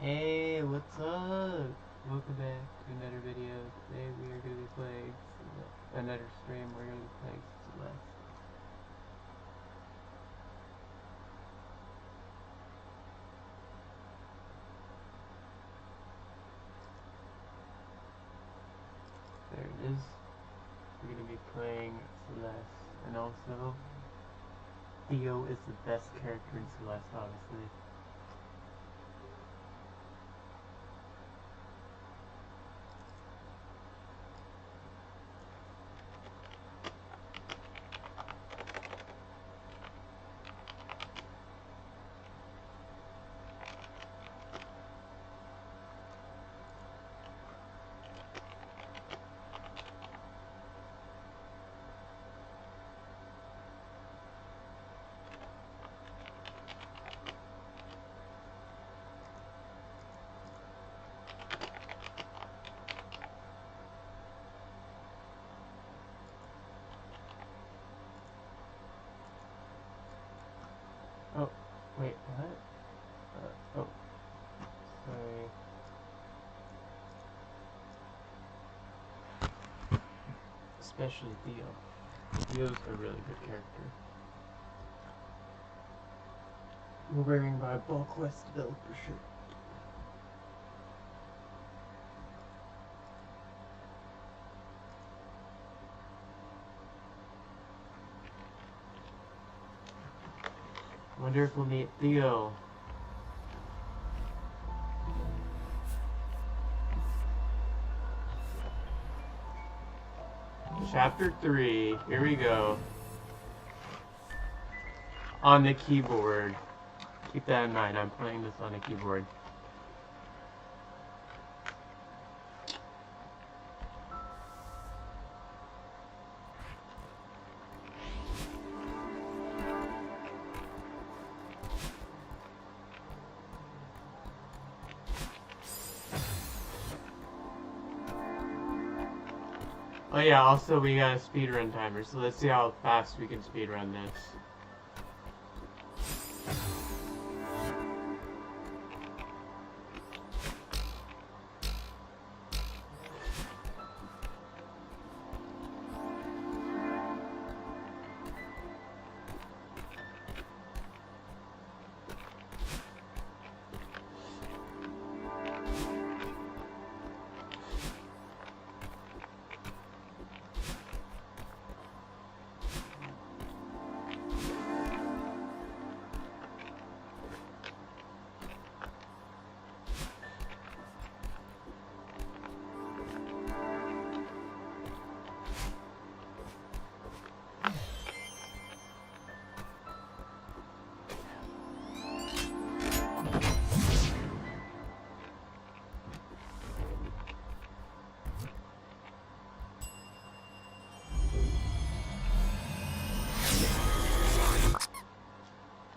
Hey, what's up? Welcome back to another video. Today we are going to be playing another stream. We're going to be playing Celeste. There it is. We're going to be playing Celeste. And also, Theo is the best character in Celeste, obviously. Oh, wait, what? Oh, sorry. Especially Theo. Theo's a really good character. We're wearing my bulk West developer shirt. Wonder if we'll meet Theo. Chapter 3, here we go. On the keyboard. Keep that in mind, I'm playing this on a keyboard. Oh yeah, also we got a speedrun timer, so let's see how fast we can speedrun this.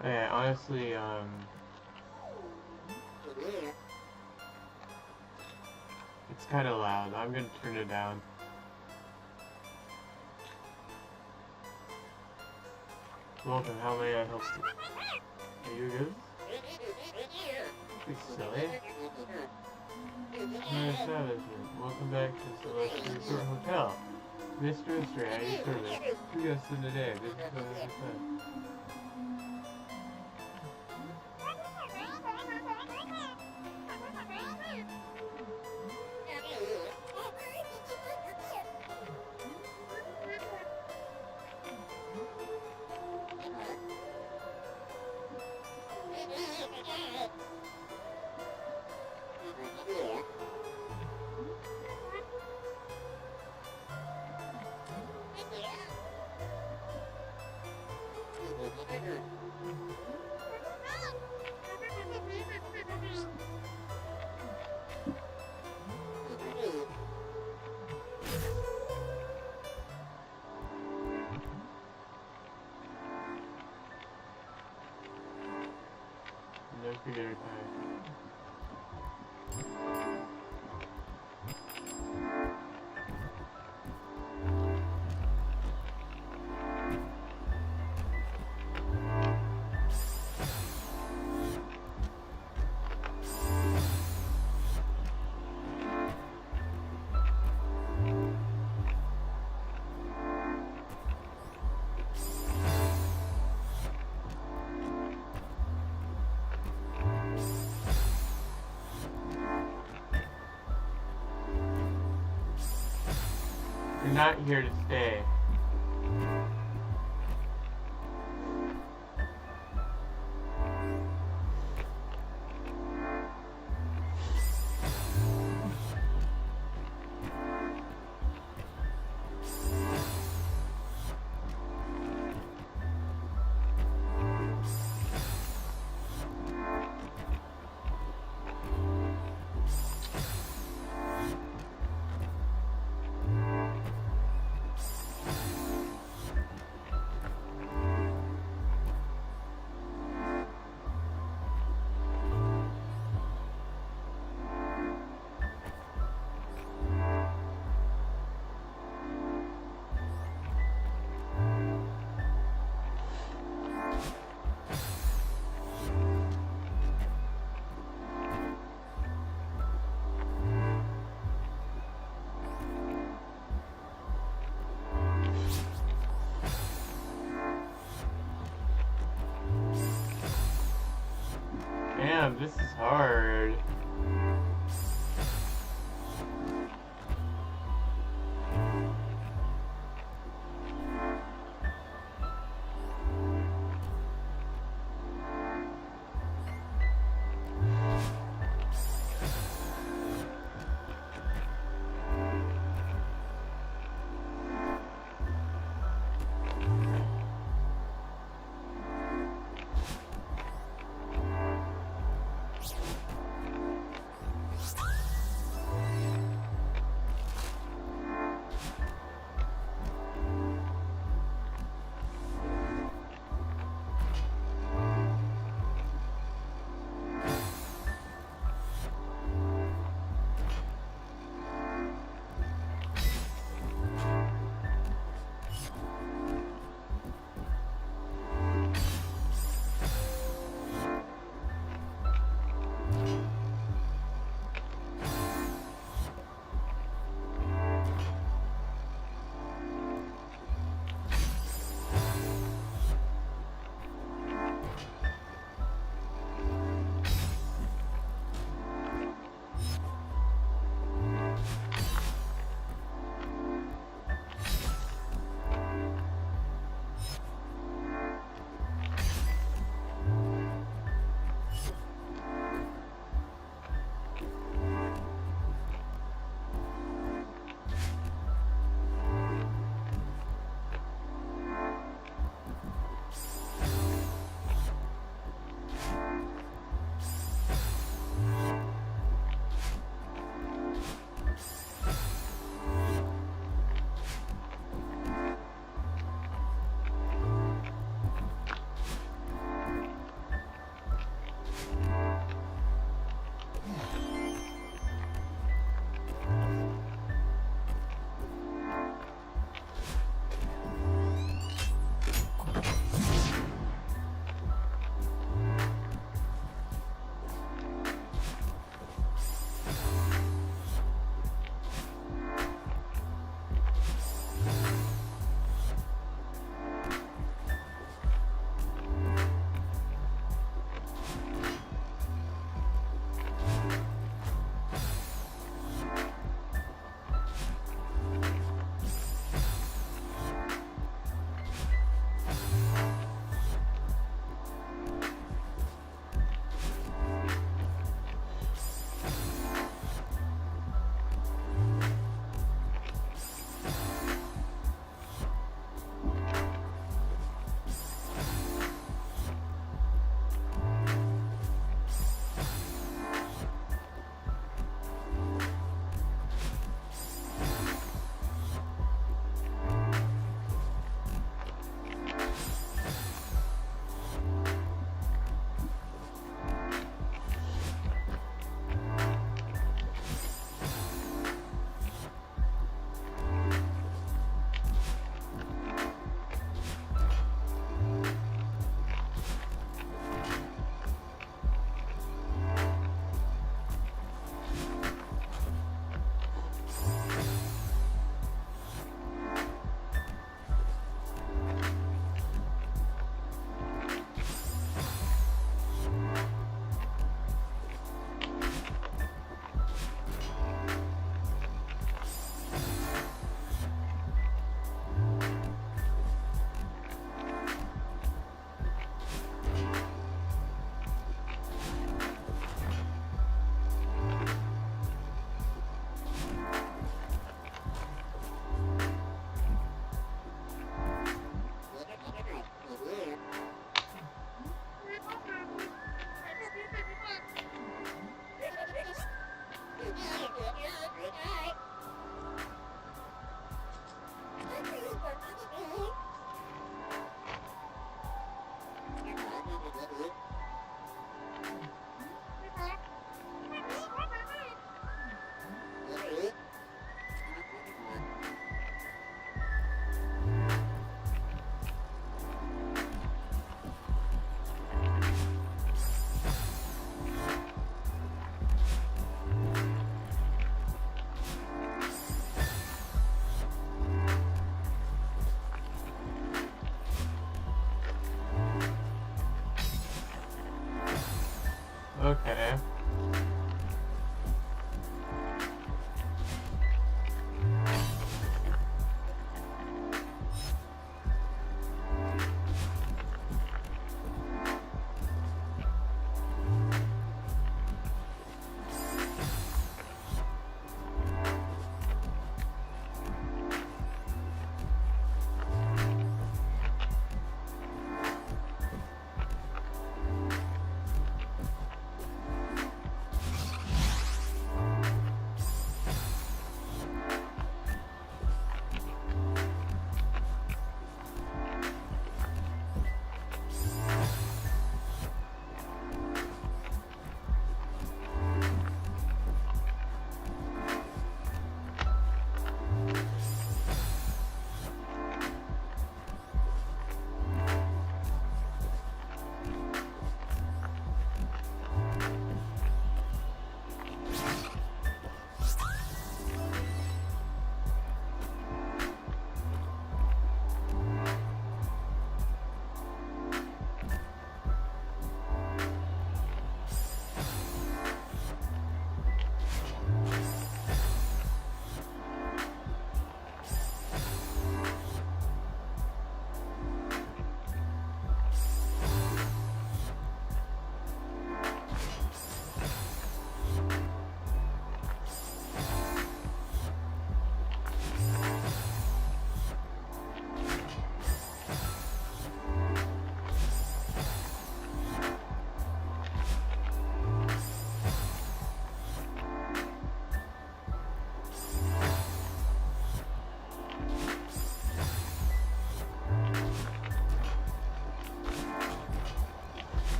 Okay, honestly, it's kind of loud. I'm gonna turn it down. Welcome, how may I help you? Are you good? Be silly. My establishment. Welcome back to Celeste Resort Hotel. Mr. Mystery, at your service. 2 guests in the day. This is what I said. You're not here to stay. Damn, this is hard.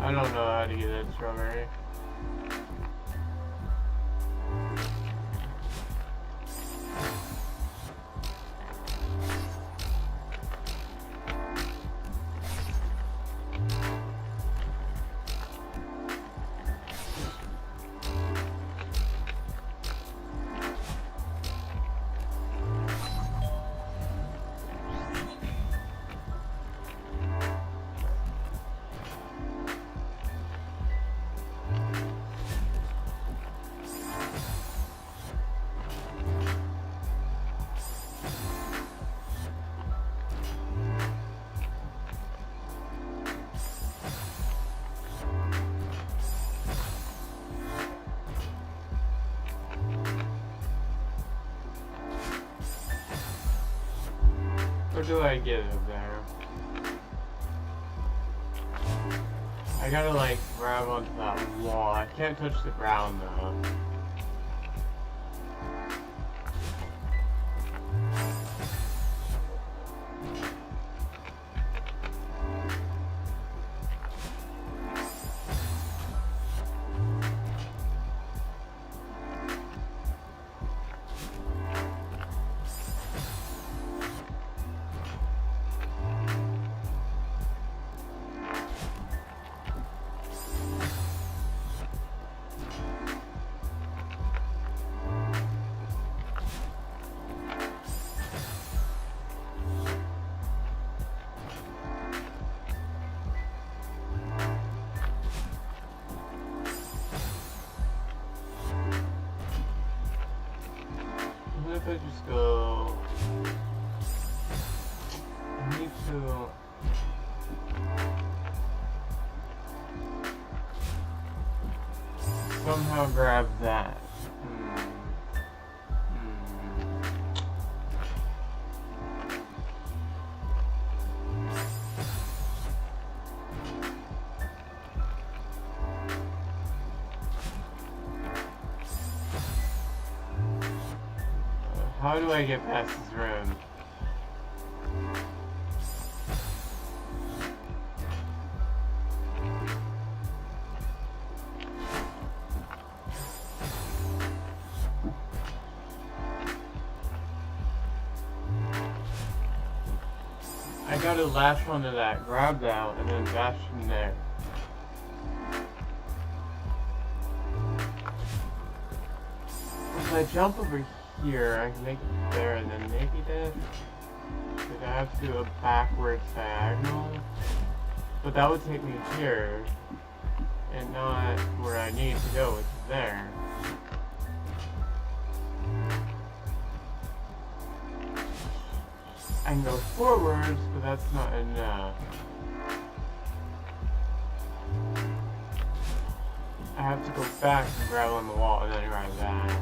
I don't know how to get that strawberry. Where do I get it there? I gotta like grab onto that wall. I can't touch the ground though. What if I just go... I need to... somehow grab that. How do I get past this room? I gotta latch onto that, grab that, and then dash from there. If I jump over here, I can make it there, and then maybe dash. But I have to do a backwards diagonal. But that would take me here, and not where I need to go, which is there. I can go forwards, but that's not enough. I have to go back and grab on the wall and then grab that.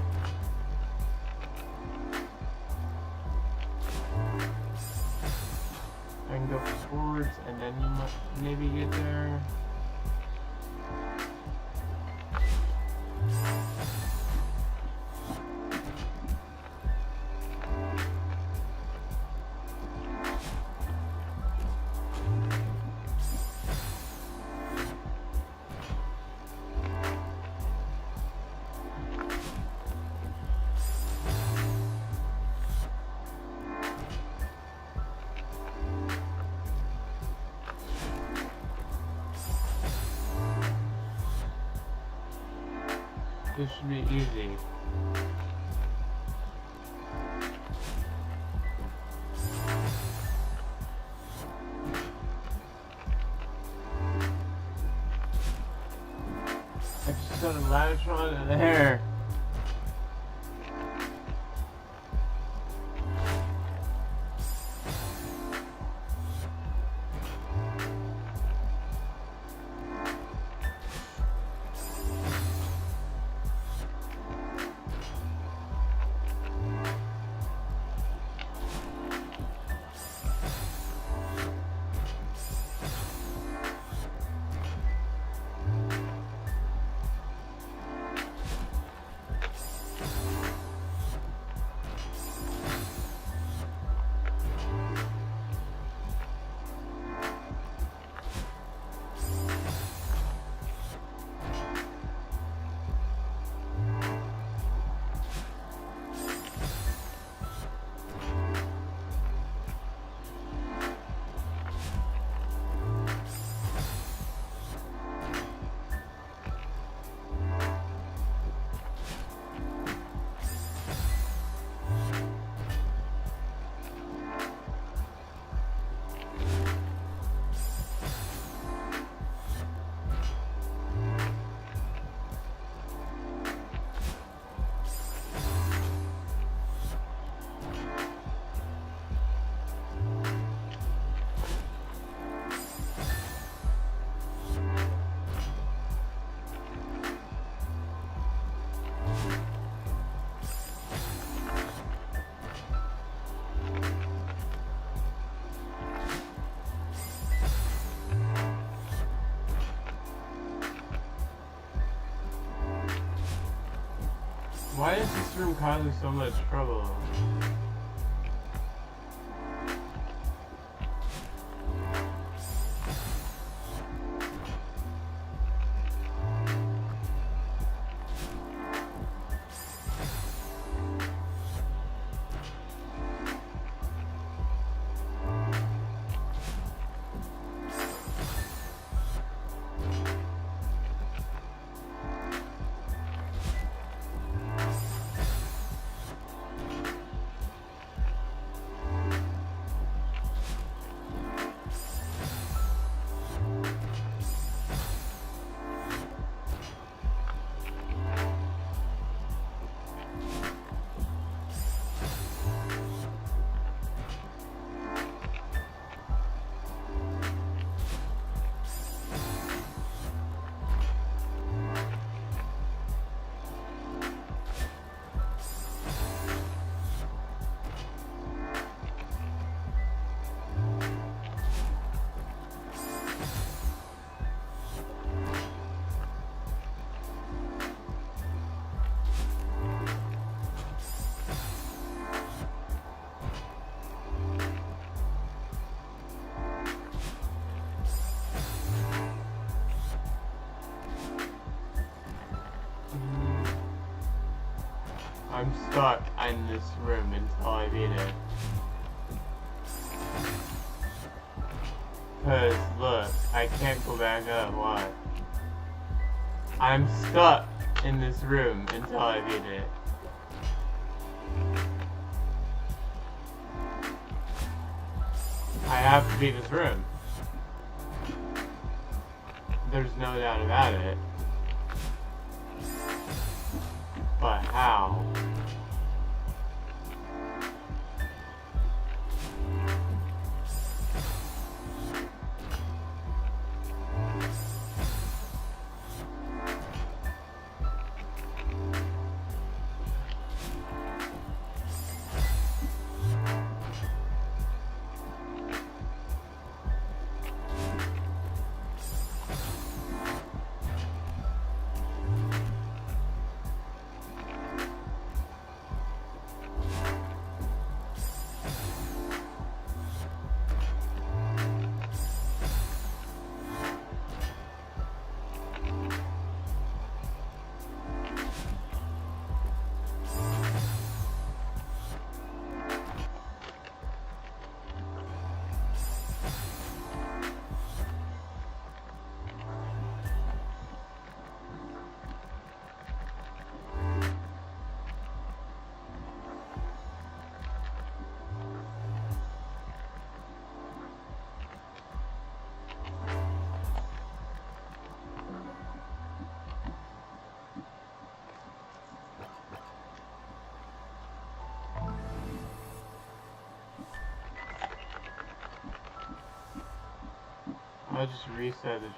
I can go forwards and then you might maybe get there. This should be easy. I just gotta latch on to there. Why is this room causing so much trouble? I'm stuck in this room until I beat it. Cause look, I can't go back up, why? I'm stuck in this room until I beat it. I have to beat this room. There's no doubt about it. But how? I'll just reset it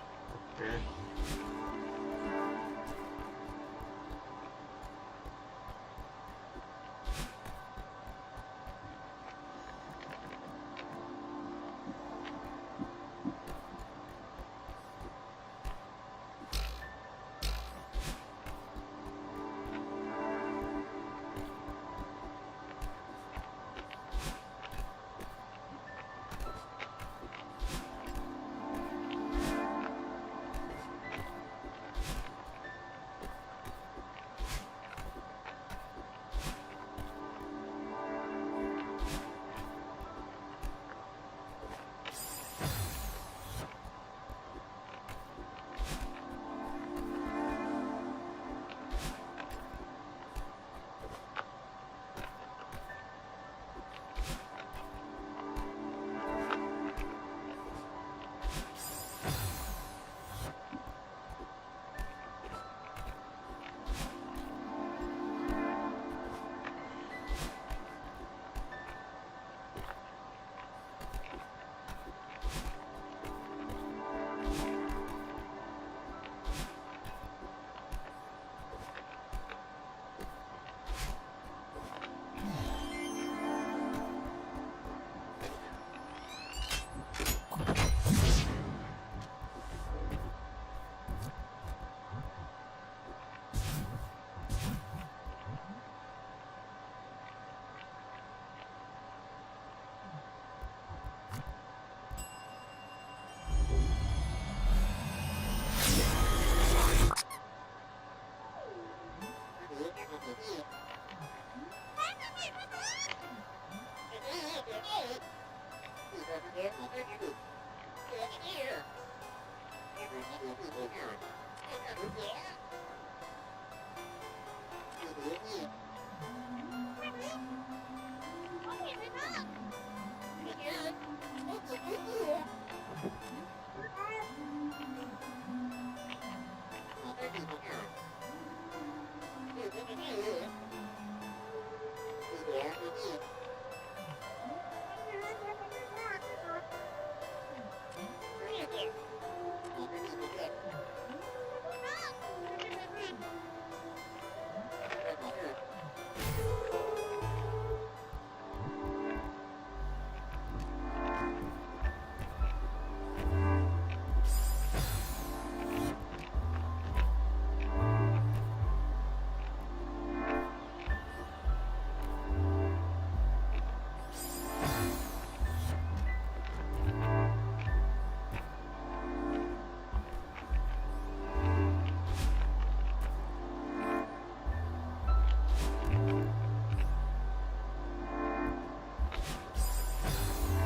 here.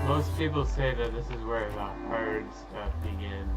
Most people say that this is where the hard stuff begins.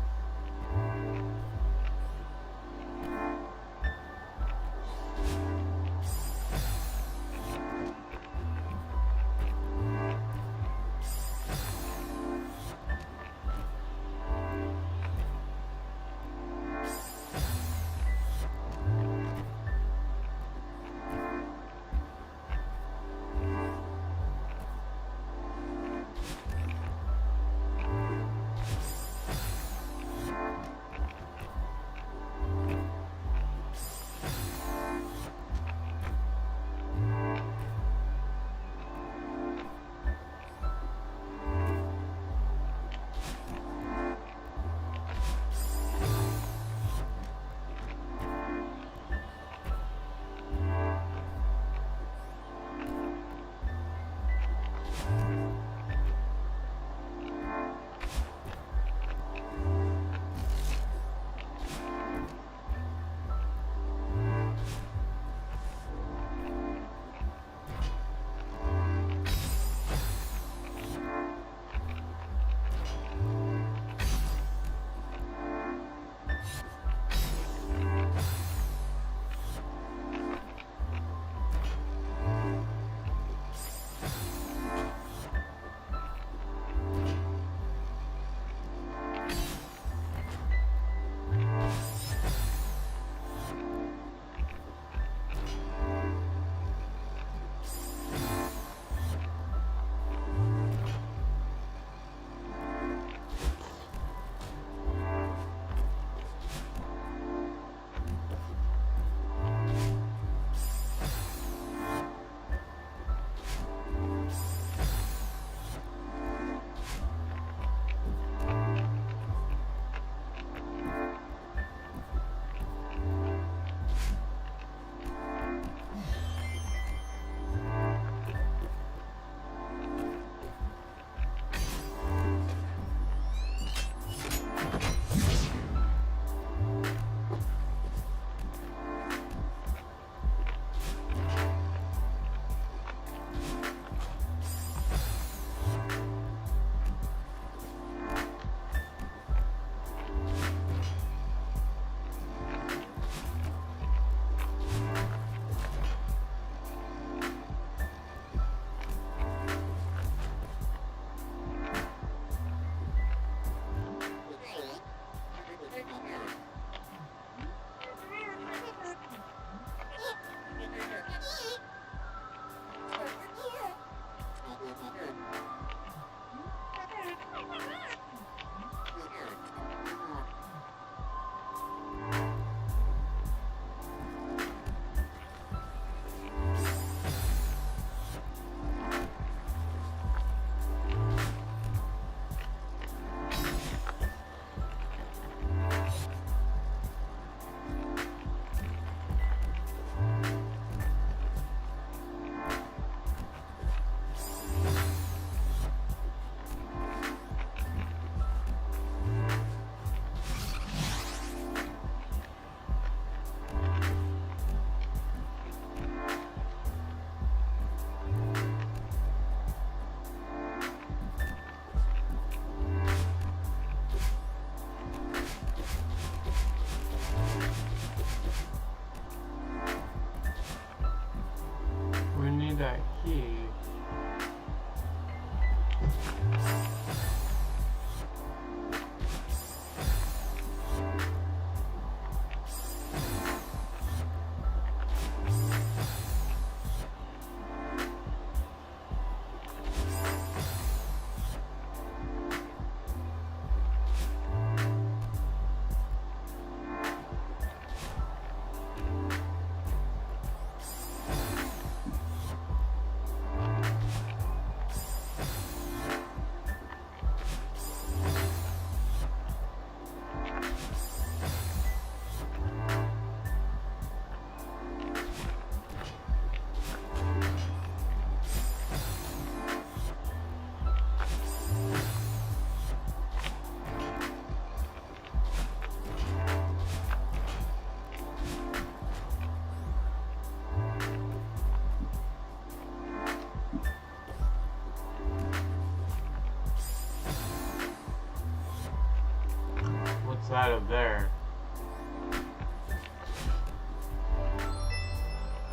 there.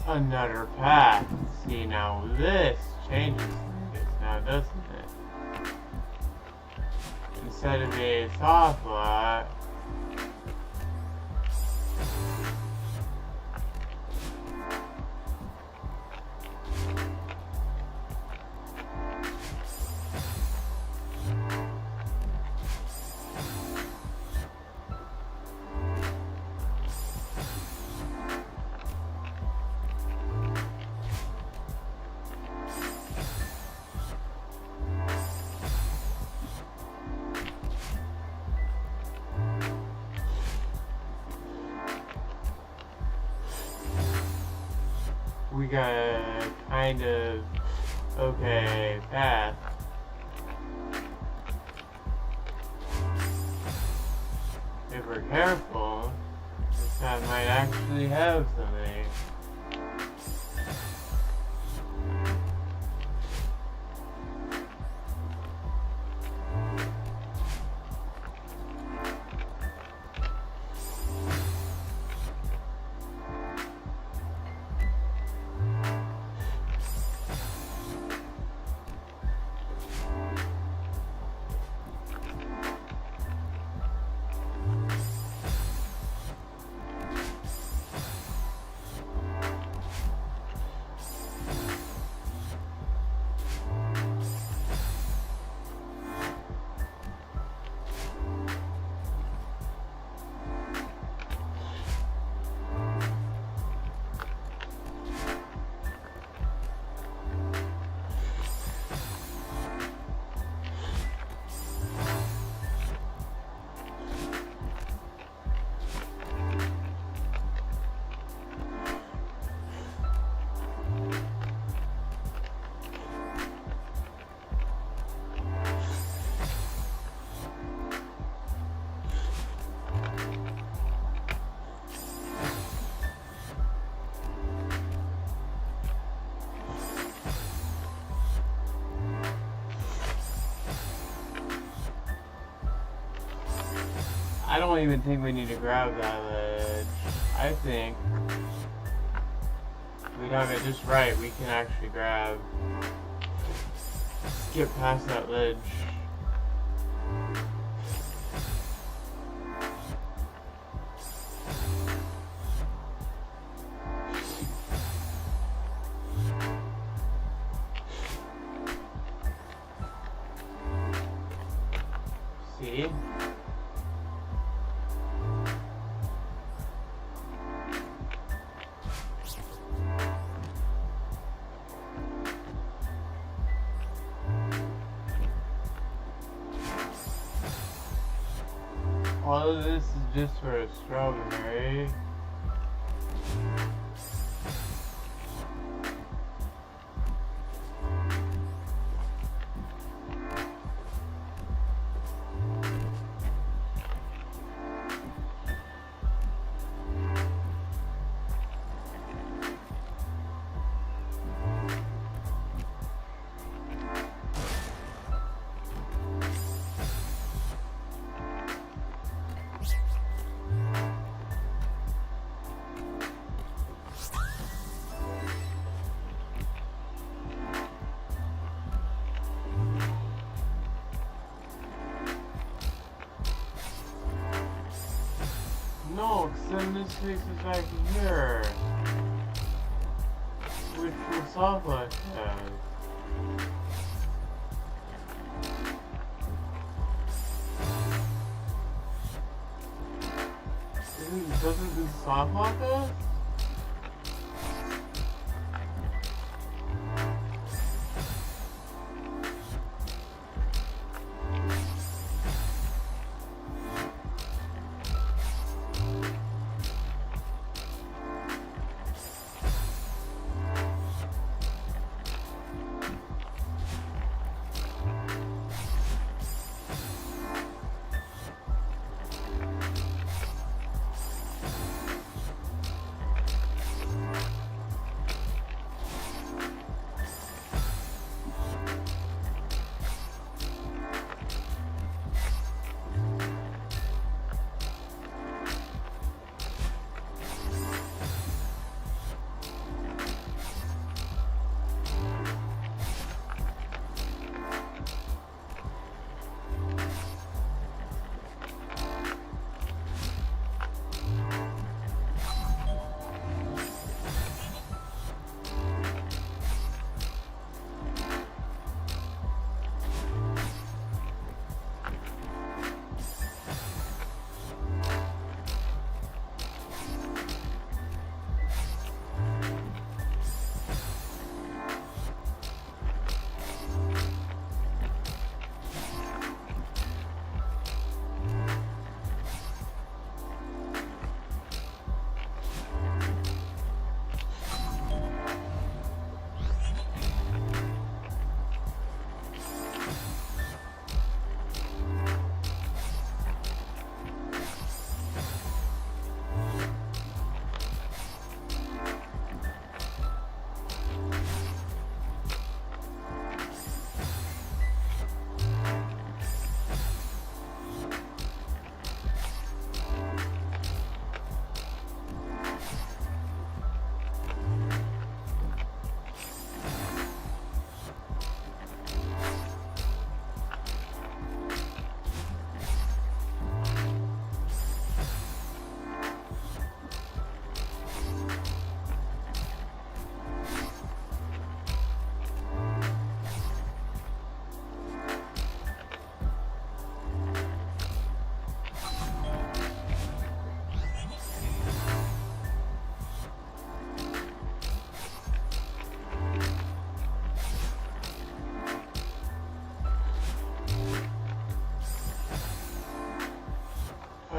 Another path. See, now this changes things now, doesn't it? Instead of a soft lot, we got a kind of okay path. If we're careful, this path might actually have something. I don't even think we need to grab that ledge. I think if we time it just right, we can actually skip past that ledge. See? All of this is just for a strawberry. No, because then this takes us back here. Which the soft life has. Doesn't this soft lock us?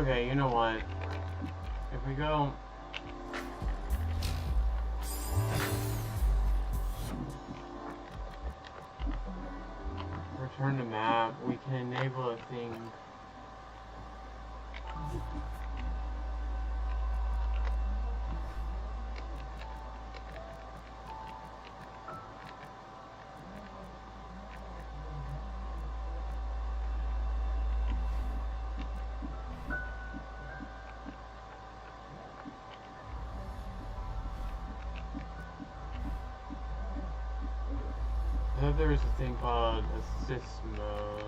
Okay, you know what? If we go... Return to map, we can enable a thing. I thought there was a thing called assist mode.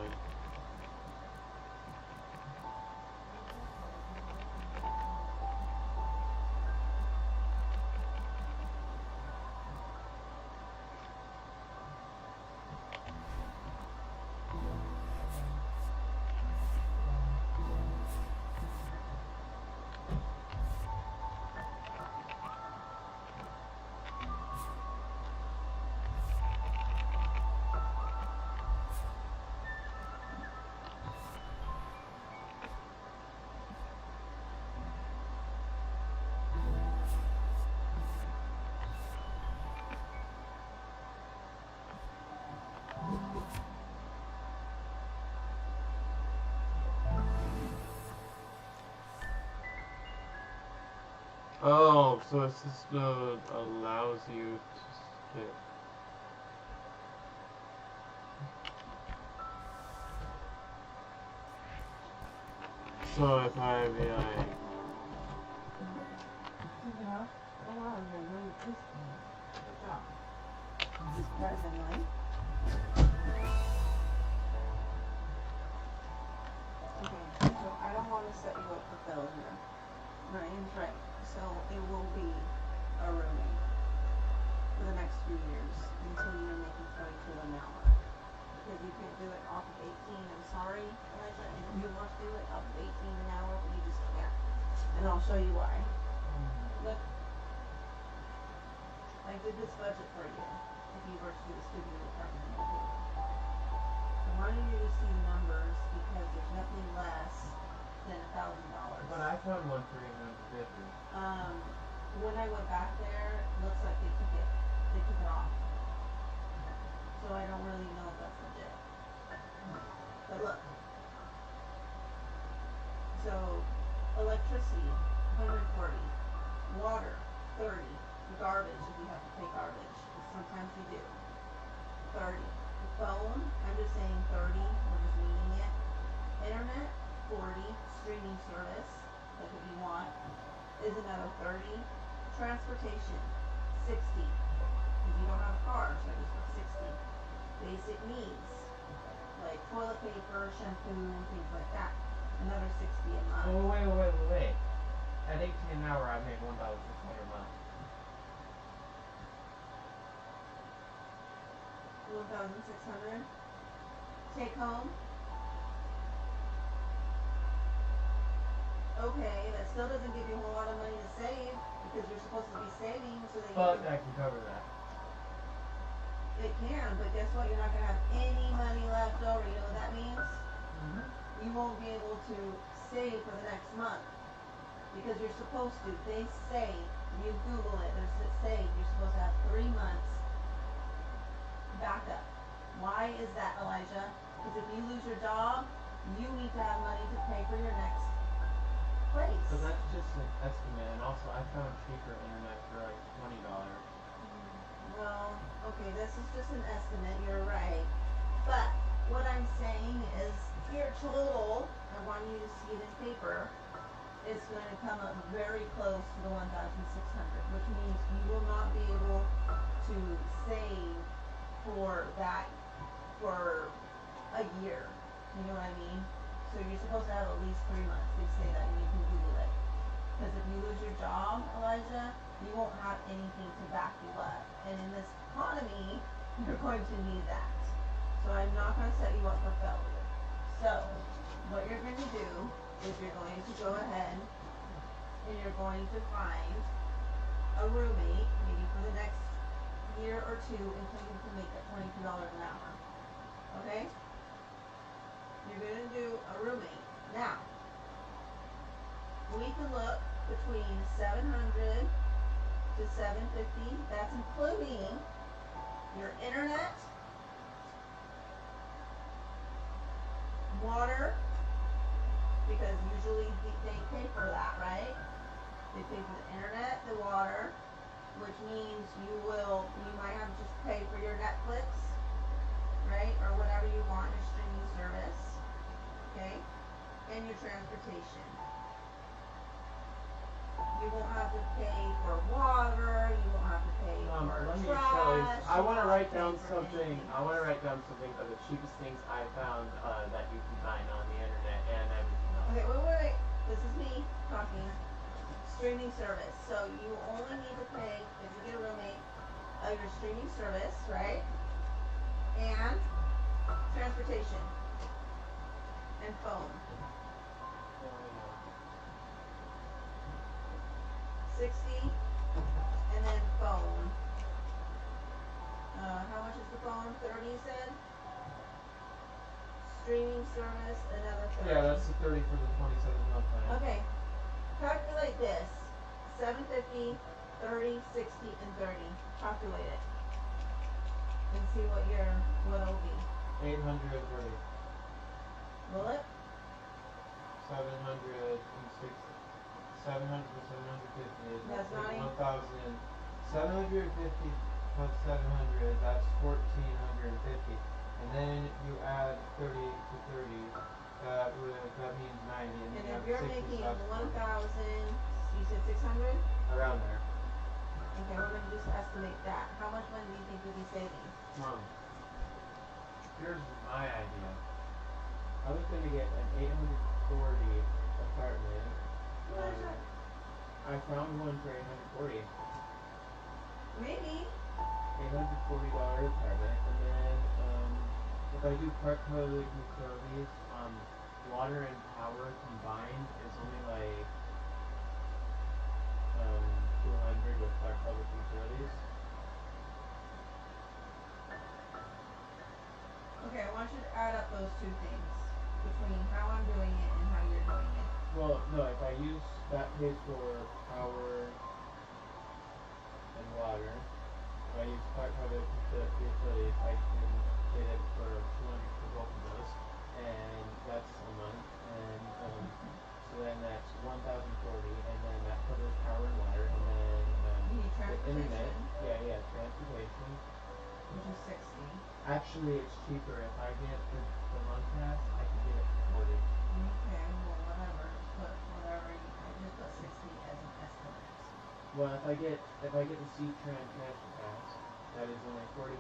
Oh, so assist mode allows you to skip. So if I be like... Yeah. Oh wow, you're really tasty. Good job. Just presently. Okay, so I don't want to set you up for failure. Ryan's right. So it will be a roommate for the next few years until you're making 22 an hour. Because you can't do it off of 18. I'm sorry, Elijah. And if you want to do it off of 18 an hour, you just can't. And I'll show you why. Look, I did this budget for you if you were to do the studio apartment in Vancouver. I wanted you to see the numbers because there's nothing less than $1,000. But I found one for 850. When I went back there, looks like they took it off. So I don't really know if that's legit. But look. So electricity, 140. Water, 30. Garbage, if you have to pay garbage. Sometimes you do. 30. The phone, I'm just saying 30. We're just meaning it. Internet, 40. Streaming service, like if you want, is another 30. Transportation, 60. If you don't have a car, so I just put 60. Basic needs, like toilet paper, shampoo, things like that. Another 60 a month. Oh, wait. At 18 an hour, I make 1,600 a month. 1,600. Take home. Okay, that still doesn't give you a whole lot of money to save because you're supposed to be saving so that But I can cover that. It can, but guess what? You're not going to have any money left over. You know what that means? Mm-hmm. You won't be able to save for the next month because you're supposed to. They say, you Google it, they say you're supposed to have 3 months backup. Why is that, Elijah? Because if you lose your job, you need to have money to pay for your next place. So that's just an estimate, and also I found cheaper internet for like $20. Well, okay, this is just an estimate, you're right. But what I'm saying is your total, I want you to see it in paper, is going to come up very close to the 1,600, which means you will not be able to save for that for a year. You know what I mean? So you're supposed to have at least 3 months. They say that, and you can Google it. Because if you lose your job, Elijah, you won't have anything to back you up. And in this economy, you're going to need that. So I'm not going to set you up for failure. So what you're going to do is you're going to go ahead and you're going to find a roommate, maybe for the next year or two, until you can make that $22 an hour. Okay? You're going to do a roommate. Now, we can look between 700 to 750. That's including your internet, water, because usually they pay for that, right? They pay for the internet, the water, which means you might have to just pay for your Netflix, right? Or whatever you want, your streaming service, okay? And your transportation. You won't have to pay for water, you won't have to pay for let me trash. show you. I you want to won't write have pay down for something. anything I want to else. write down something of the cheapest things I found that you can find on the internet and everything else. Okay, wait. This is me talking. Streaming service. So you only need to pay, if you get a roommate, your streaming service, right? And transportation. And phone. 60, and then phone. How much is the phone? 30, you said? Streaming service, another 30. Yeah, that's the 30 for the 27-month plan. Okay. Calculate this. 750, 30, 60, and 30. Calculate it. And see what it'll be. 830. Will it? 760. 700 to 750 is That's not 1,000. 750 plus 700, that's 1,450. And then you add 30 to 30, that means 90. And And then if you you're have 60, making so that's 1,000, you said 600? around there. Okay, we're going to just estimate that. How much money do you think you'll be saving? Mom, here's my idea. I was going to get an 840 apartment. I found one for 840. Maybe. $840 apartment, and then if I do part public utilities, water and power combined is only like 200 with part public utilities. Okay, I want you to add up those two things between how I'm doing it and how you're doing it. Well, no, if I use that pays for power and water. If I use part public utilities, I can get it for 200 for both of those, and that's a month, and so then that's 1,040, and then that covers power and water, and then You need the internet. transportation. Yeah, transportation. Which is 60. Actually, it's cheaper. If I get the month pass, I can get it for 40. Okay, well, whatever. Just put whatever. I just put 60 as an estimate. Well, if I get the C-Tran Master Pass, that is only $45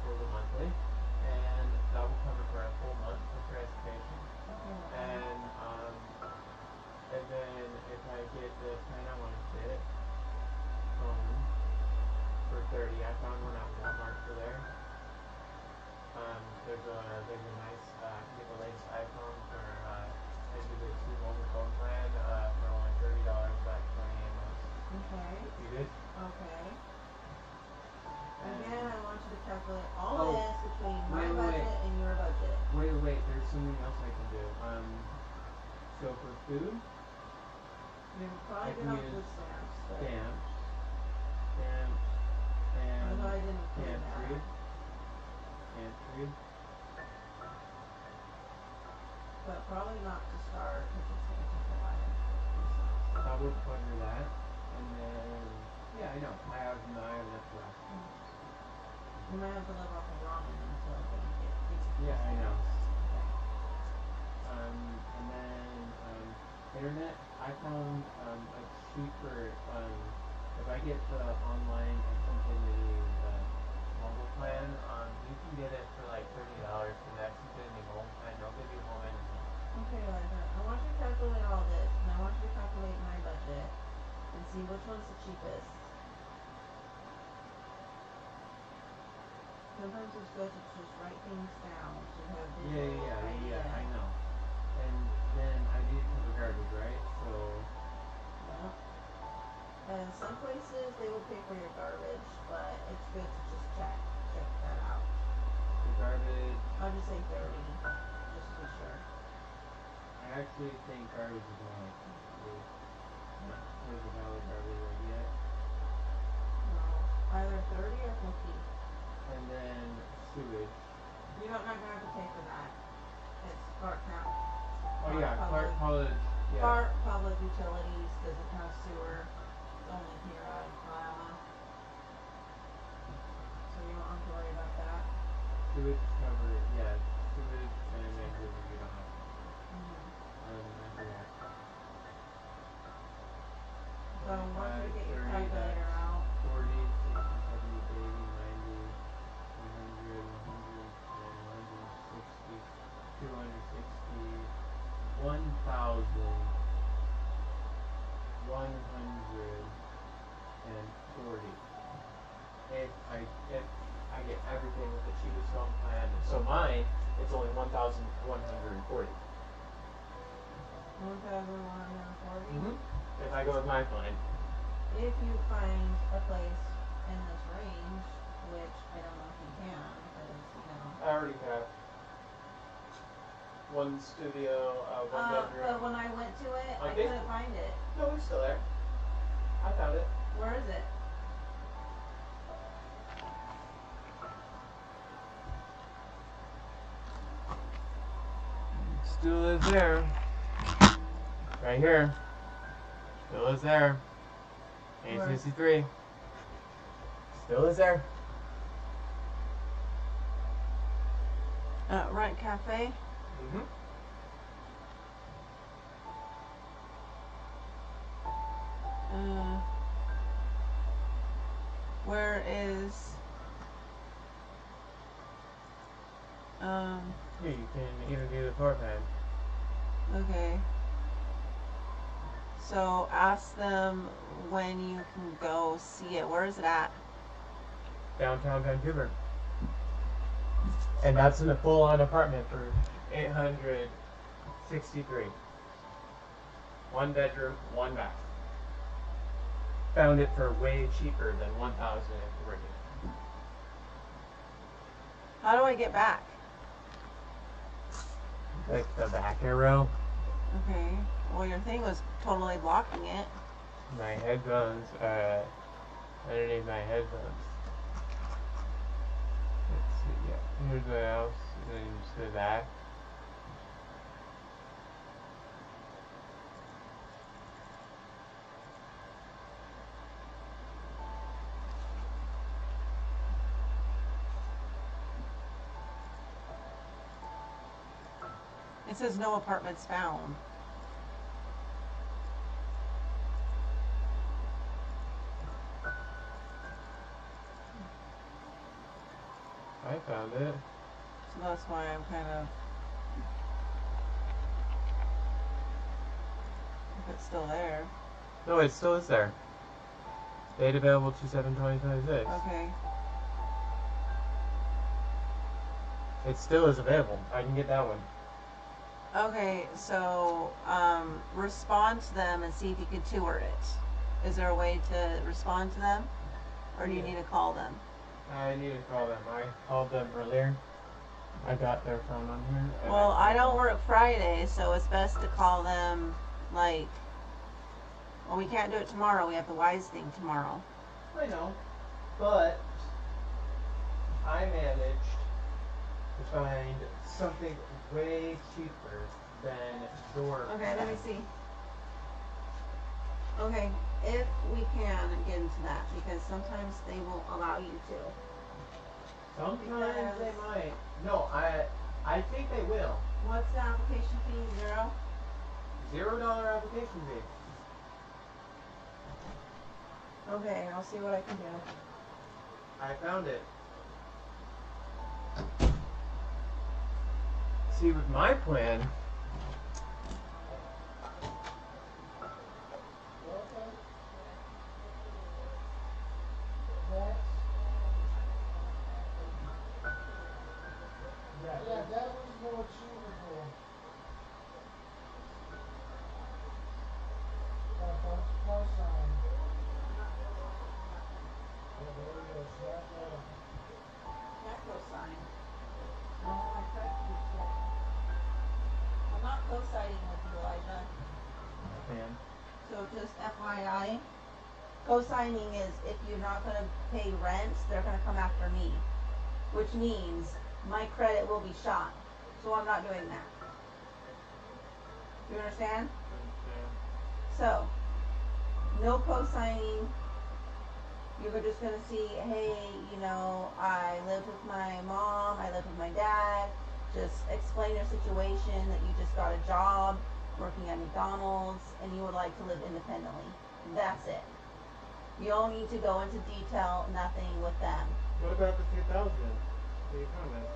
for the monthly, and that will cover for a full month for transportation. Okay, And then if I get the plan I want to fit, for 30, I found one at Walmart for there. There's a nice I can get the latest iPhone for I do the 2 mobile phone plan for only $30 back 28 months. okay. You good? Okay. And Again, I want you to calculate all Oh, this between my wait. budget and your budget. Wait, there's something else I can do. So for food, You're probably I can gonna use food stamps, but stamps, I and know I didn't include pantry, that. But probably not to start because it's gonna take a while. that would cover that, and then, yeah, I know, I have enough left. You might have to live off of ramen until things get decent. Yeah, I know. Okay. And then, internet, I found, a cheaper, if I get the online and continue the mobile plan, you can get it for like $30 for the extra Disney home, and they'll give you home internet. Okay, Liza. I want you to calculate all this, and I want you to calculate my budget and see which one's the cheapest. Sometimes it's good to just write things down so you have a visual idea. I know. And then I need to cover garbage, right? So, Yeah. And some places they will pay for your garbage, but it's good to just check that out. the garbage, I'll just say 30, just to be sure. I I actually think garbage is more like complete. There's a valid garbage rate yet. No, either 30 or 50. And then sewage. You're not gonna have to pay for that. It's Clark County. Oh yeah, Clark College. Yeah. Clark Public Utilities doesn't have sewer. It's only here out of Iowa. So you don't have to worry about that. Sewage is covered. Yeah, sewage and Vancouver you don't have. So once you get your 30, calculator that's out, 40, 60, 70, 80, 90, 100, 110, 160, 260, 1,140. If I get everything with the cheapest phone plan, so mine it's only 1,140. 1,140. If I go with my plan. If you find a place in this range, which I don't know if you can, because I already have one studio, one bedroom. But when I went to it, I Okay. couldn't find it. No, it's still there. I found it. Where is it? Still is there. Right here. Still is there. Where? 863. Still is there. Rent Cafe. Where is Here, you can even do the floor plan. okay. So ask them when you can go see it. Where is it at? Downtown Vancouver. And that's in a full-on apartment for 863. One bedroom, one bath. Found it for way cheaper than 1,040. How do I get back? Like the back arrow. Okay. Well, your thing was totally blocking it. My headphones, underneath my headphones. Let's see, yeah. Here's my house, and then just the back. It says no apartments found. I found it. So that's why I'm kind of. If it's still there. No, it still is there. Date available 2/7/2026. Okay. It still is available. I can get that one. Okay, so respond to them and see if you can tour it. Is there a way to respond to them? Or do you need to call them? I need to call them. I called them earlier. I got their phone on here. Well, I don't work Friday, so it's best to call them like. Well, we can't do it tomorrow. We have the WISE thing tomorrow. I know, but I managed to find something way cheaper than door. Okay, let me see. Okay, if we can get into that, because sometimes they won't allow you to. Sometimes they might. No, I think they will. What's the application fee? $0? $0 application fee. Okay, I'll see what I can do. I found it. See, with my plan, Yeah, that was more achievable. Plus sign. Yeah, there it is. Macro sign. No, my friend keeps it. I'm not co-siding with plan. So just FYI, co-signing is if you're not gonna pay rent, they're gonna come after me, which means my credit will be shot. So I'm not doing that. You understand? So, no co-signing. You're just gonna see, hey, you know, I lived with my mom, I lived with my dad. Just explain your situation, that you just got a job working at McDonald's and you would like to live independently. That's it. You don't need to go into detail, nothing with them. What about the 2,000? The economist.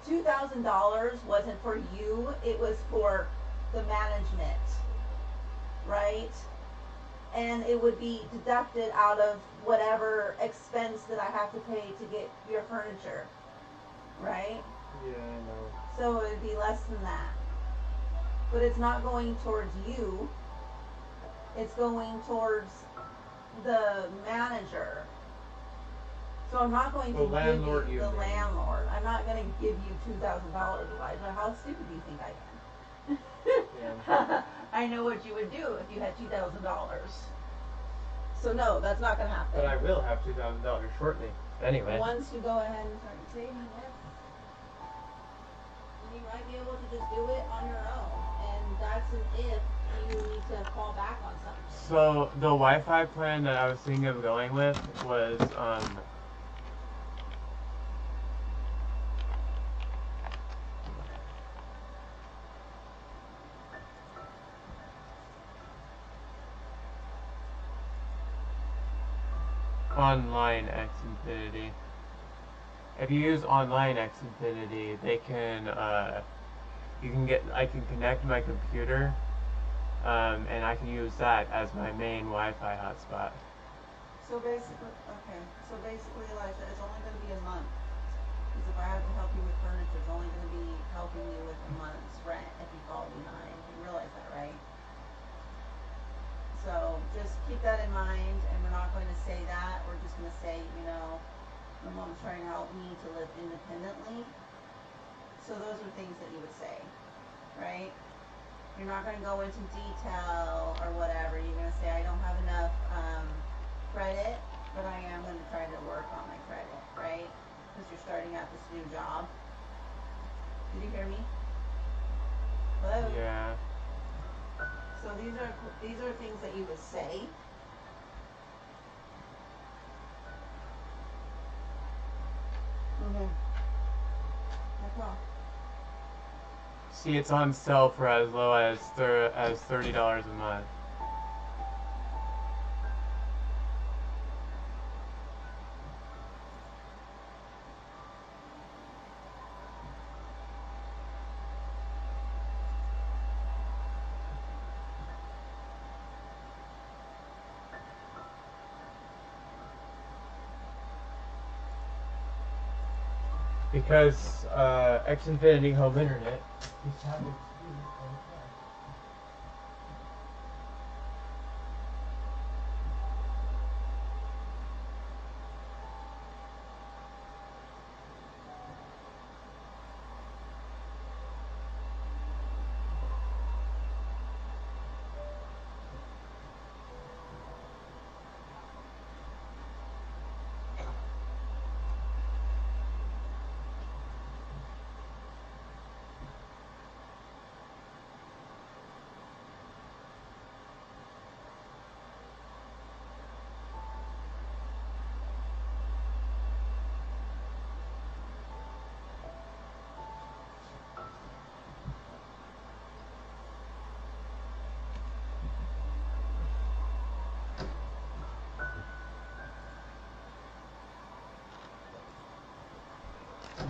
$2,000 wasn't for you, it was for the management, right? And it would be deducted out of whatever expense that I have to pay to get your furniture, right? Yeah, I know. So it would be less than that. But it's not going towards you, it's going towards the manager. So I'm not going to The landlord, give you you the mean. landlord. I'm not going to give you $2,000, Elijah. How stupid do you think I am? Yeah. I know what you would do if you had $2,000. So no, that's not going to happen. But I will have $2,000 shortly. Anyway. Once you go ahead and start saving it, then you might be able to just do it on your own. And that's an if you need to fall back on something. So the Wi-Fi plan that I was thinking of going with was online X Infinity. If you use online X Infinity, they can I can connect my computer, and I can use that as my main Wi-Fi hotspot. So basically, Elijah, it's only going to be a month. Because if I have to help you with furniture, it's only going to be helping you with a month's rent if you fall behind. You realize that, right? So just keep that in mind, and we're not going to say that. We're just going to say, you know, my mom's trying to help me to live independently. So those are things that you would say, right? You're not going to go into detail or whatever. You're going to say, I don't have enough credit, but I am going to try to work on my credit, right? Because you're starting out this new job. Did you hear me? Hello? Yeah. So these are things that you would say. That's all. See, it's on sale for as low as $30 a month. Because Xfinity Home Internet is having speed on cash.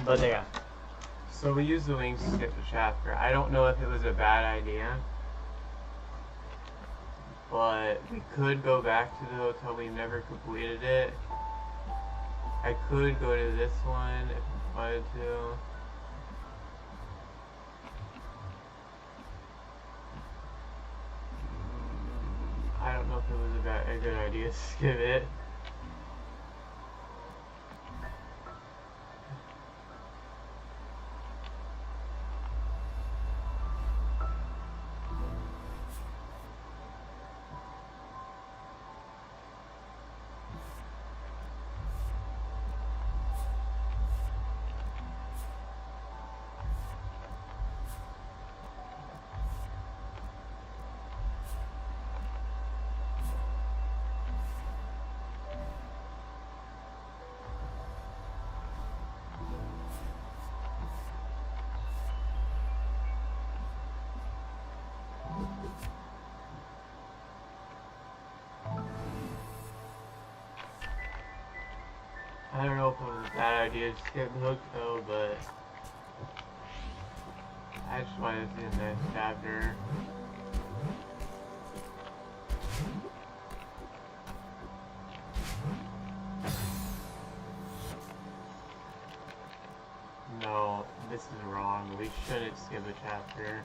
But yeah. So we used the wings to skip the chapter. I don't know if it was a bad idea, but we could go back to the hotel. We never completed it. I could go to this one if I wanted to. I don't know if it was a good idea to skip it. I don't know if it was a bad idea to skip hook though, but I just wanted to see the next chapter. No, this is wrong. We shouldn't skip a chapter.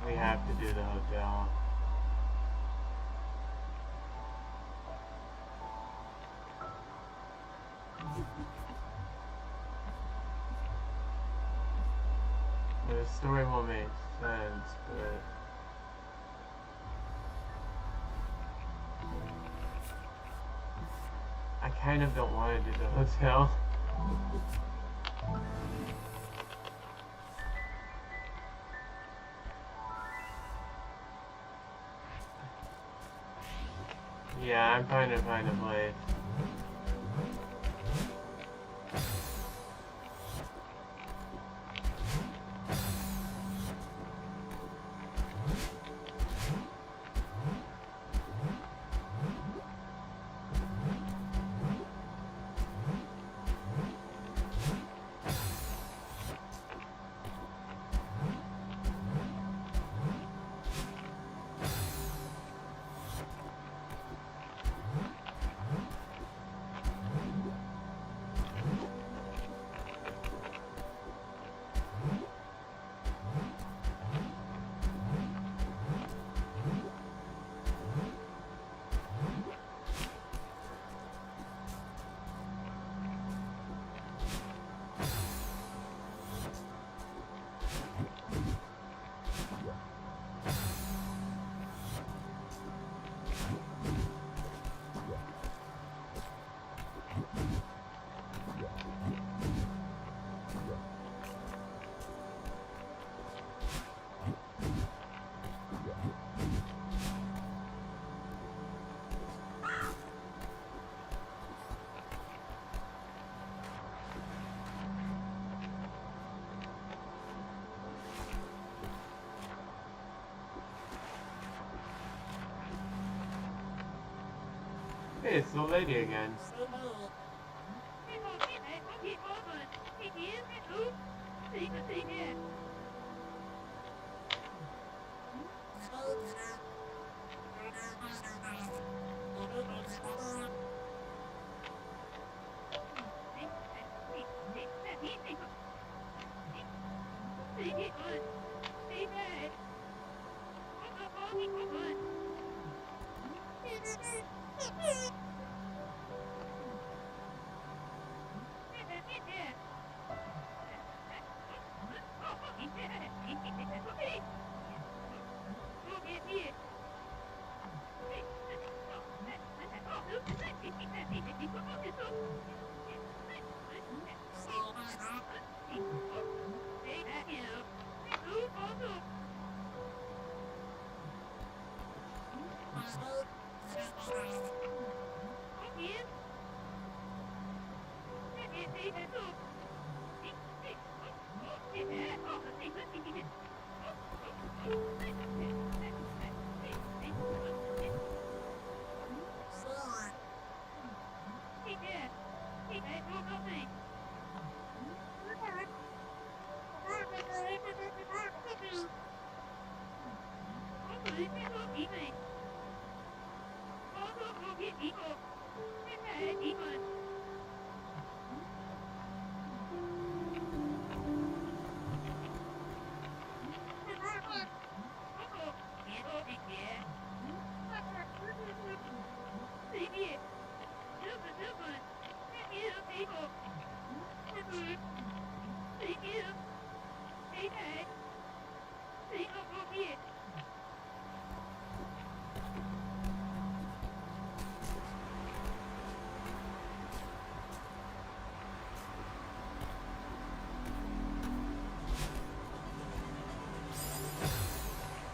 We have to do the hotel. The story won't make sense, but I kind of don't want to do the hotel. Yeah, I'm trying to find a place. Hey, it's the lady again.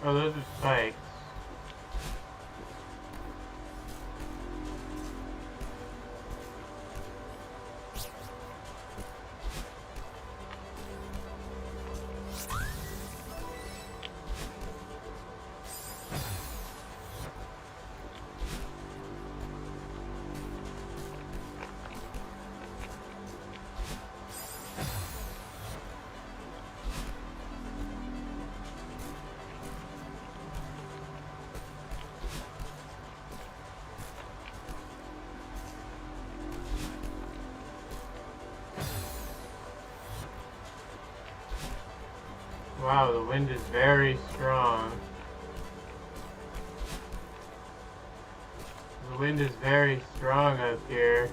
Oh, those are spikes. Wow, the wind is very strong. The wind is very strong up here.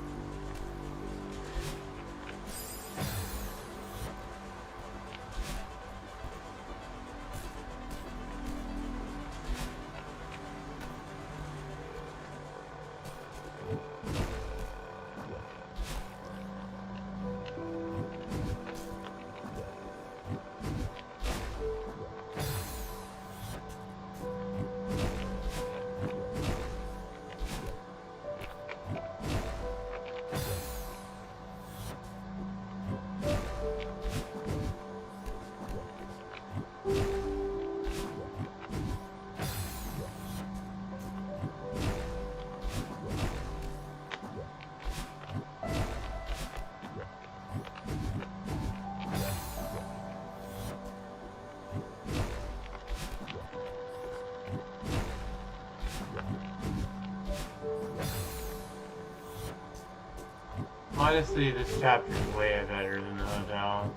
Honestly, this chapter is way better than the hotel.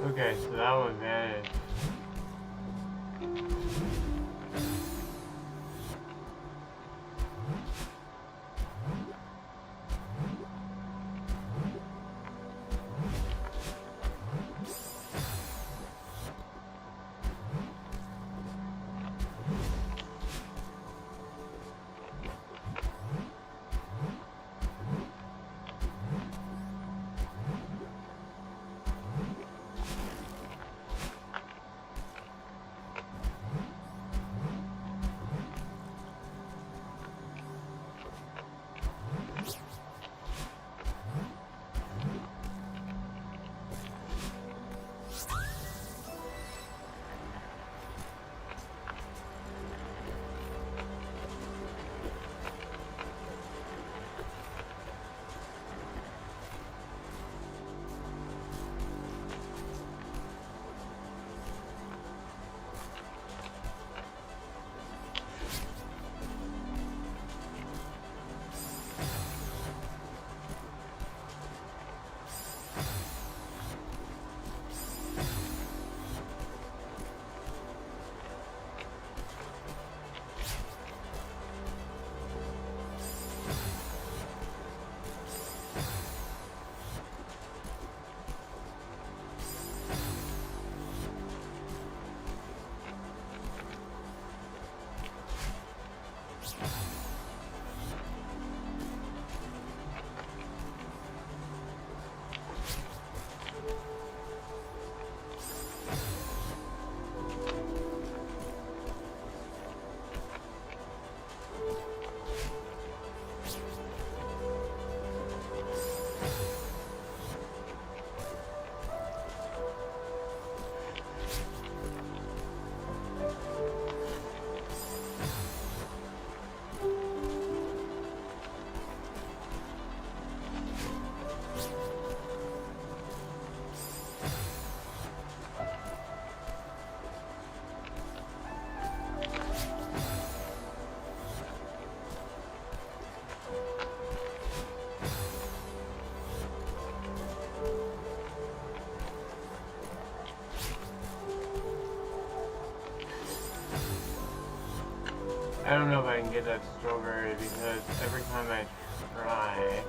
Okay, so that one vanished. I don't know if I can get that strawberry because every time I try...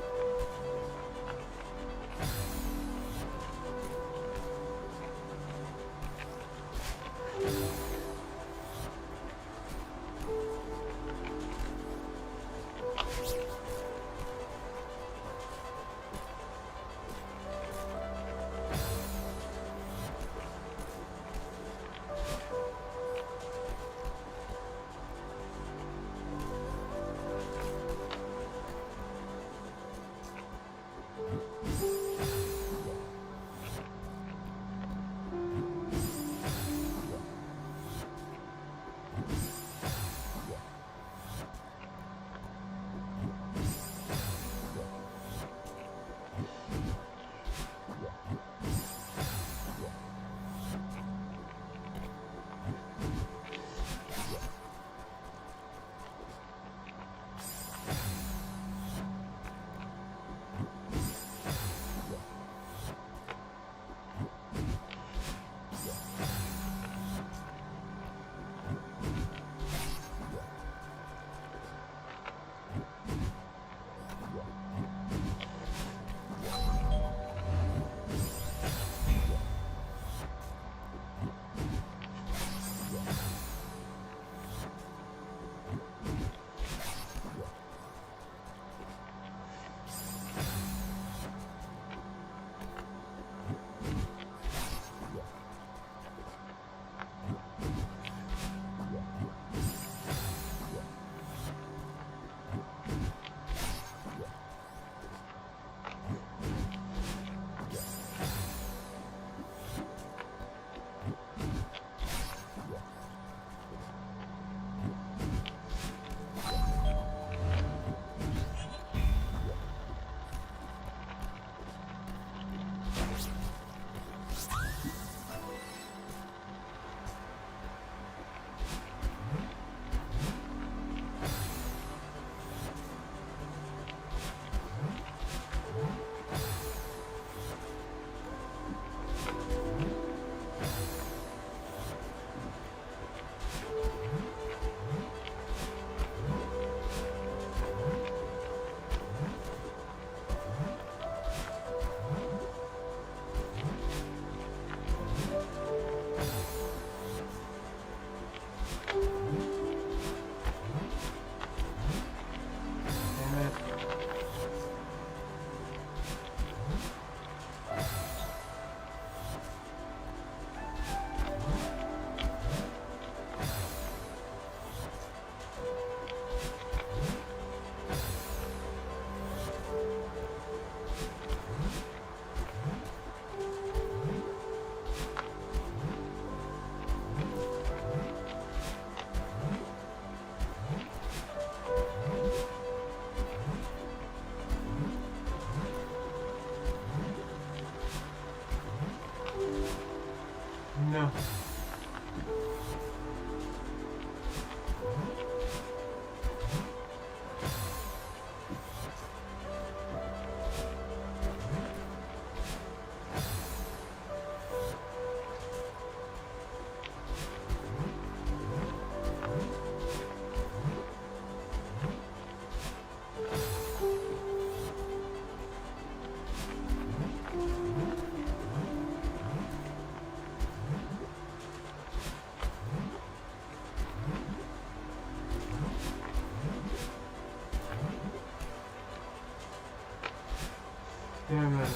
Damn it.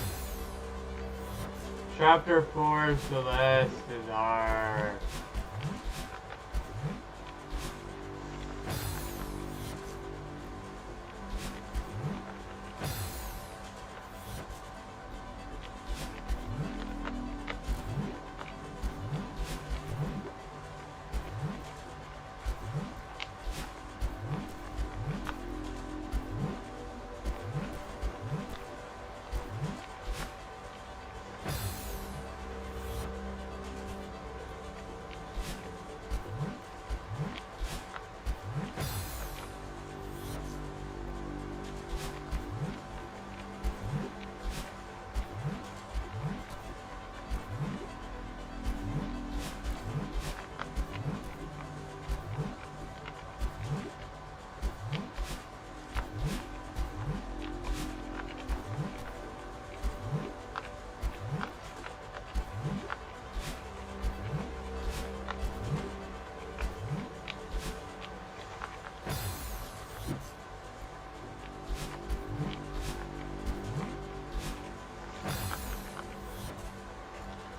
Chapter 4, Celeste is our...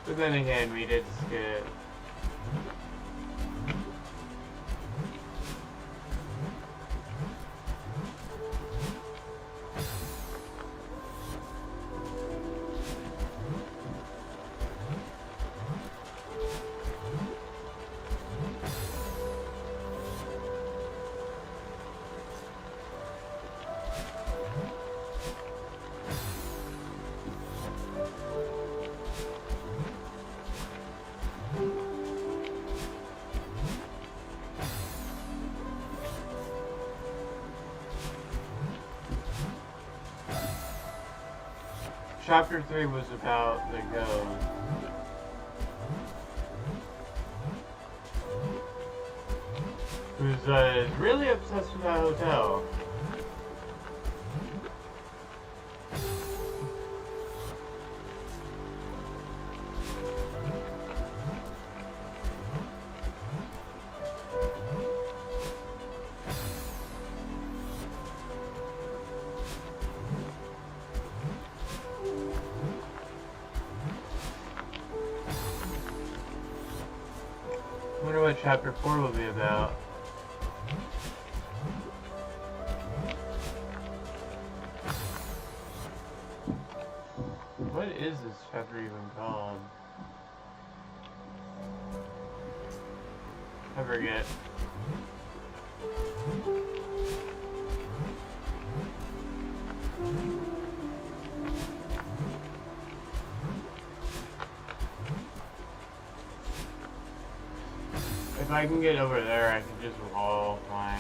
But then again, we did skip. Chapter 3 was about the ghost. Who's really obsessed with that hotel. I wonder what chapter 4 will be about. What is this chapter even called? I forget. If I can get over there, I can just wall climb.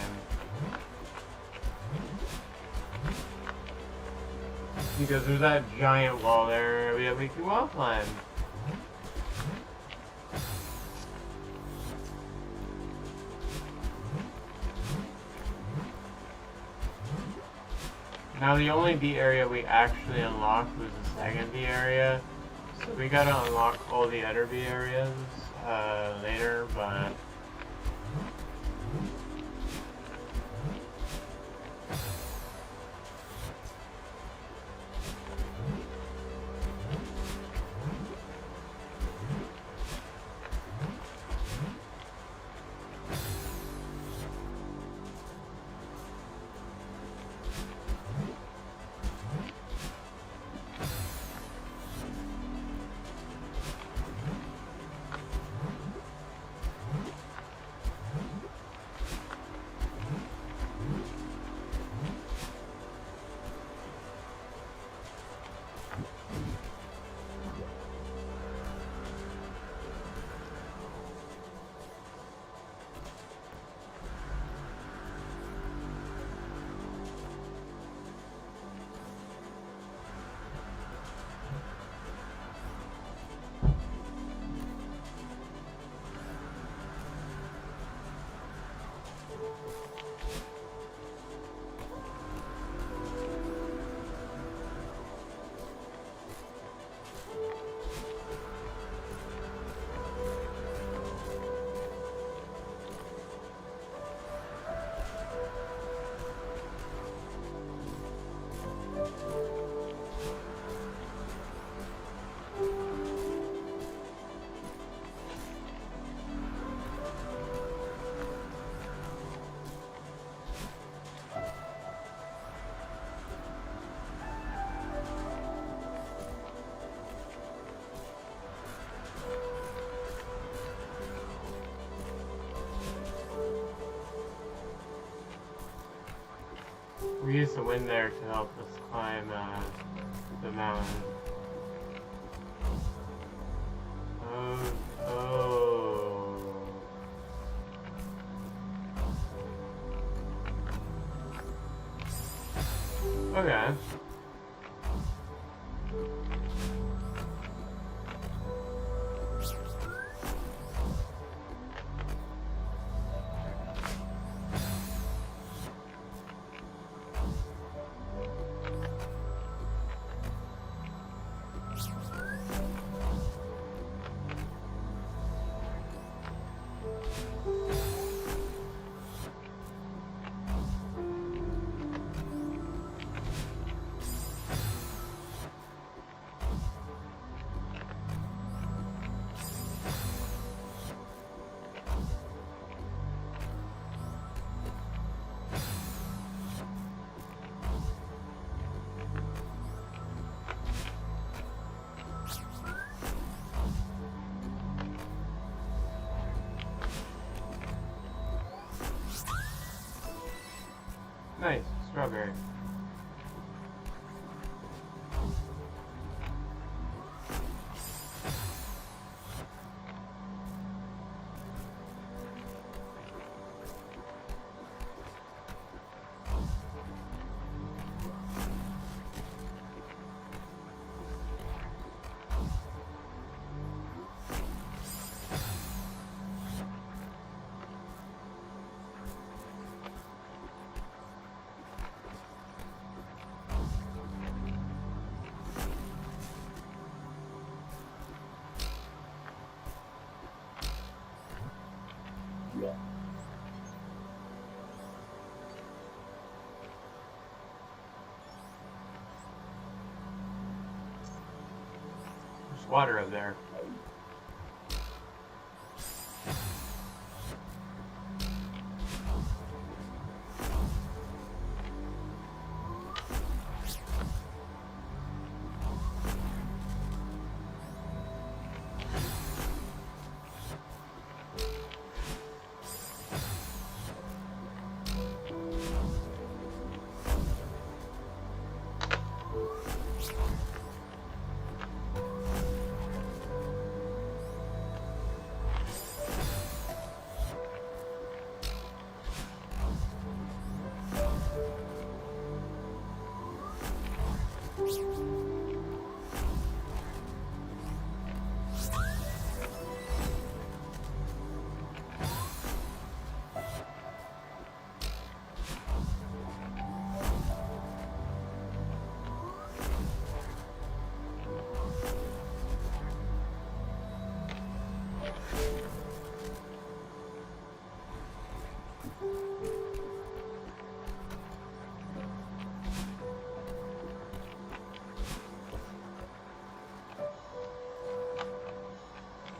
Because there's that giant wall there that we can wall climb. Now the only B area we actually unlocked was the second B area. So we gotta unlock all the other B areas later, but... We used the wind there to help us climb the mountain. Oh. Okay. Nice, strawberry. There's water up there.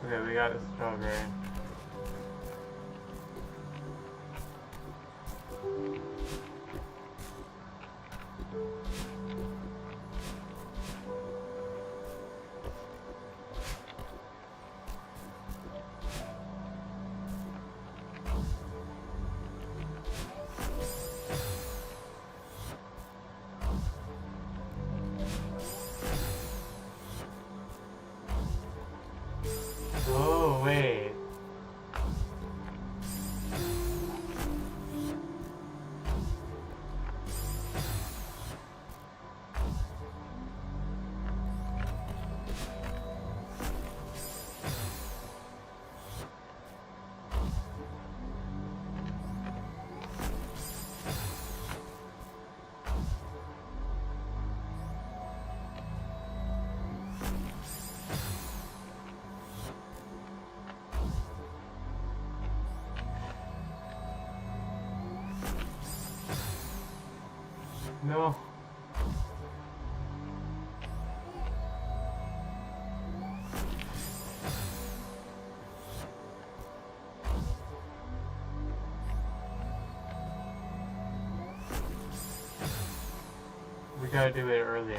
Okay, we got a strawberry. Oh, wait. No. We gotta do it earlier.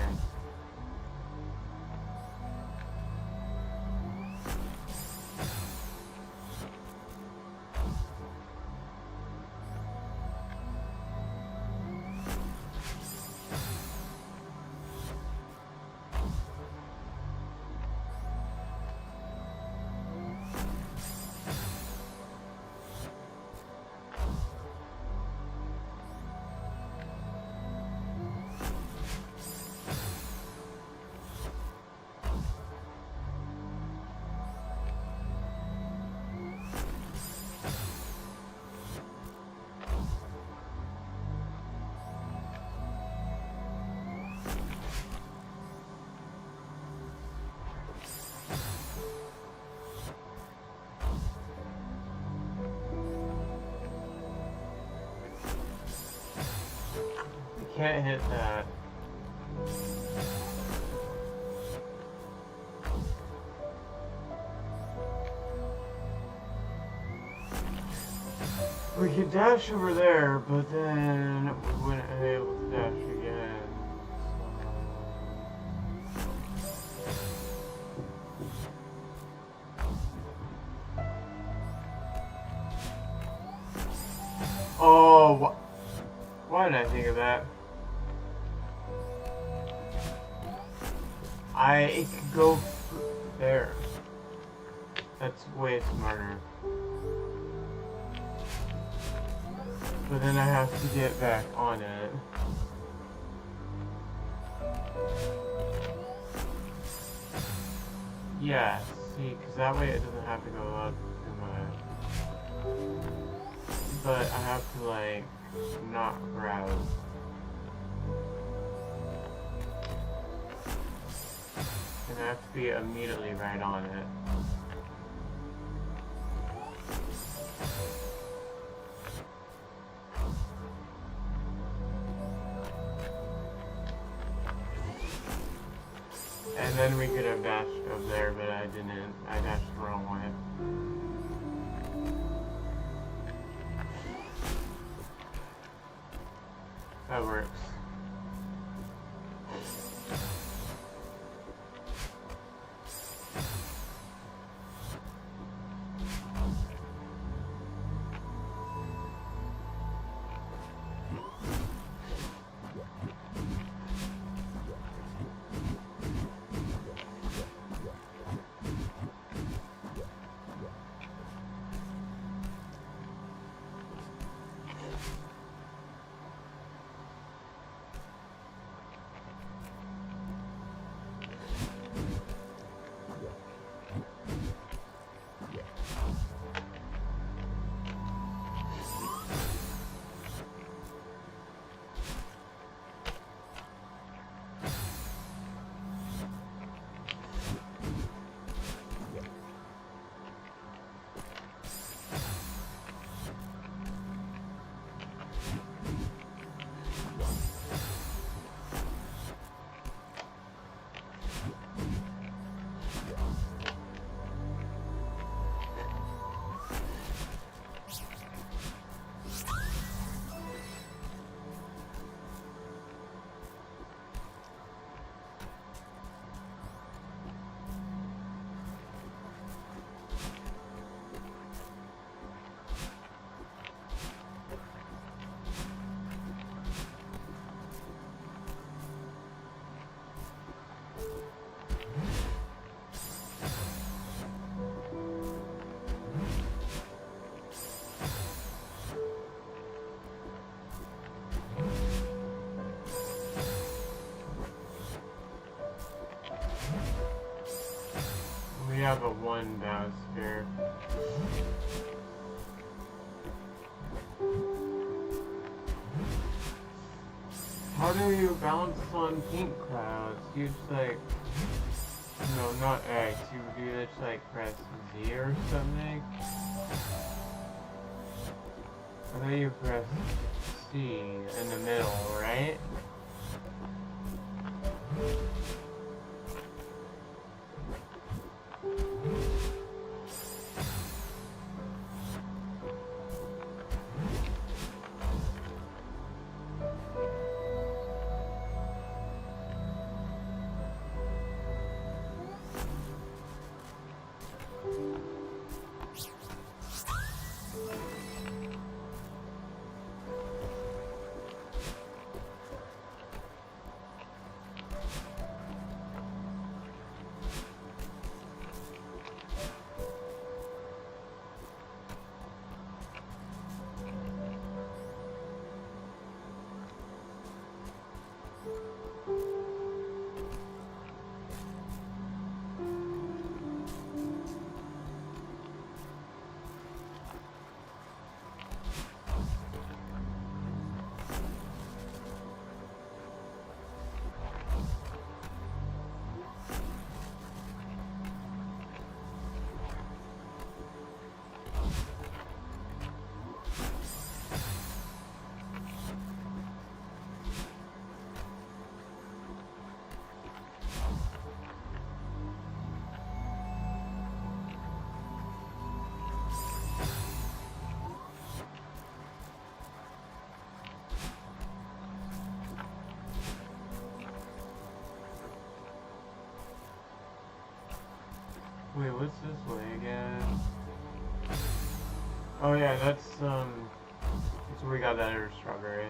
can't hit that. We could dash over there, but then we wouldn't be able to dash again. So. Oh, why did I think of that? It could go there. That's way smarter. But then I have to get back on it. Yeah, see, because that way it doesn't have to go up too much. But I have to, like, not browse. And I have to be immediately right on it. And then we could have dashed up there, but I didn't. I dashed the wrong way. That works. We have a 1 biosphere. How do you bounce on pink clouds? You just like, no, not X. You do just like press Z or something. I think you press C in the middle, right? Wait, what's this way again? Oh yeah, that's where we got that other strawberry.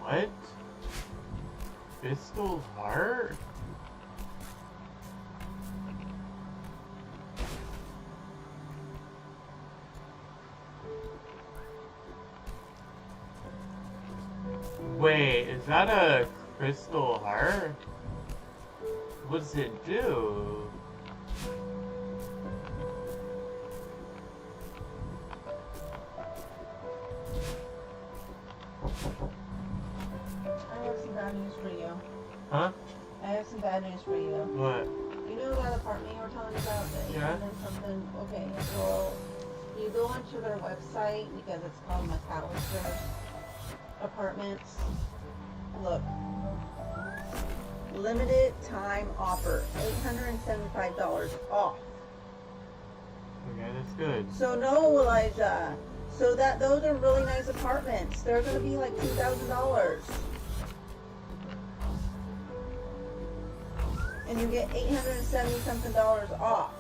What? Crystal heart? Wait, is that a crystal heart? What does it do? I have some bad news for you. Huh? I have some bad news for you. What? You know that apartment you were telling me about? The Yeah. 800 something? Okay, well, you go onto their website because it's called McAllister's Apartments. Look. Limited time offer. $875 off. Okay, that's good. So no, Elijah. So those are really nice apartments. They're gonna be like $2,000. And you get $870 something off.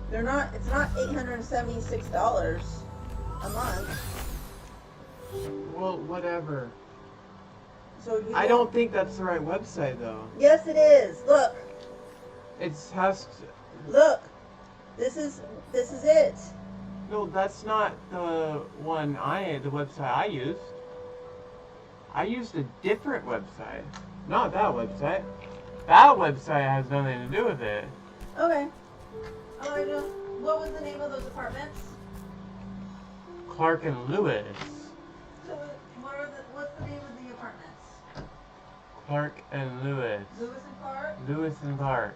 It's not $876 a month. Well, whatever. So you I don't think that's the right website though. Yes, it is. Look. Look. This is it. No, that's not the website I used. I used a different website. Not that website. That website has nothing to do with it. Okay. Elijah, what was the name of those apartments? Clark and Lewis. So what's the name of the apartments? Clark and Lewis. Lewis and Clark? Lewis and Clark.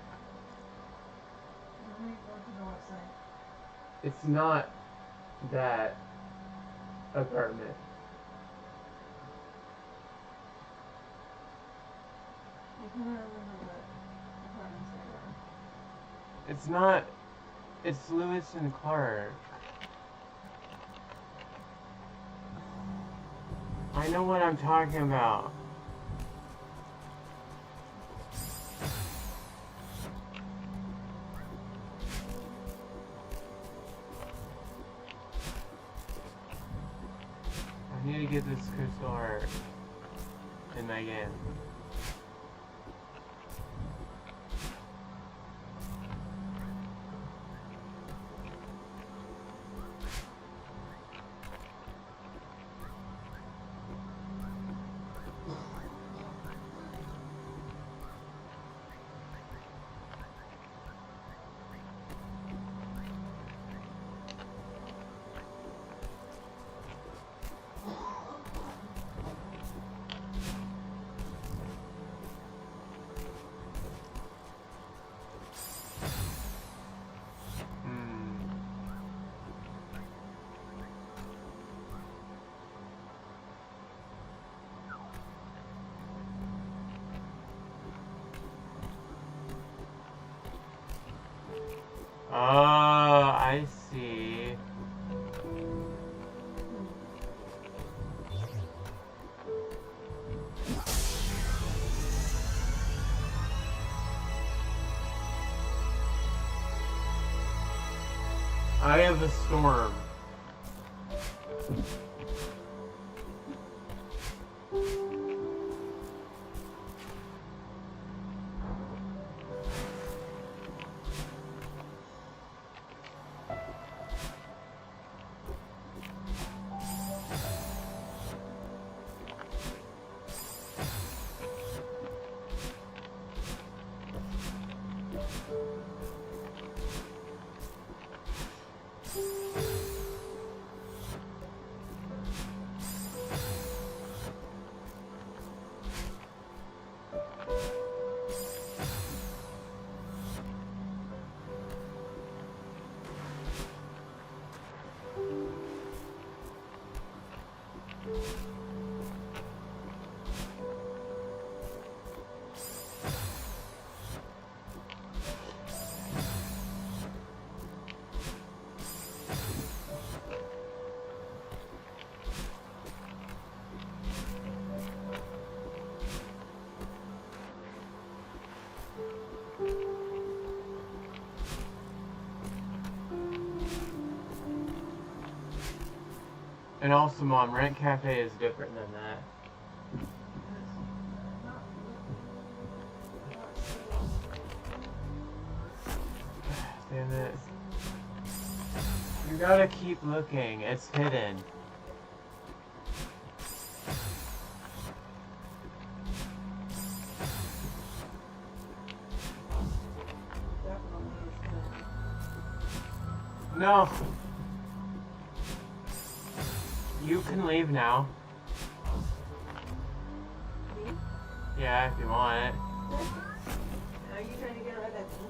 Let me go to the website. It's not that apartment. I can't remember what apartments they were. It's not. It's Lewis and Clark. I know what I'm talking about. I need to get this crystal heart in my game. Oh, I see. I have a storm. And also, Mom, Rent Cafe is different than that. Damn it. You gotta keep looking. It's hidden. No. You can leave now. Me? Yeah, if you want. Are you trying to get rid of me?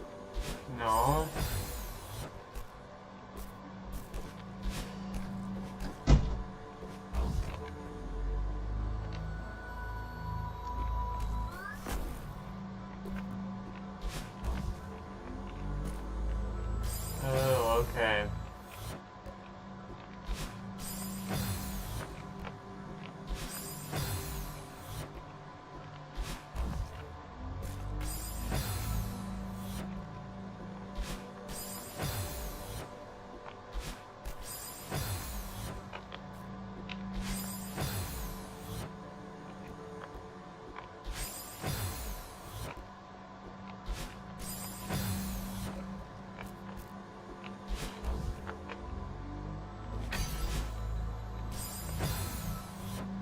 No. Oh, okay.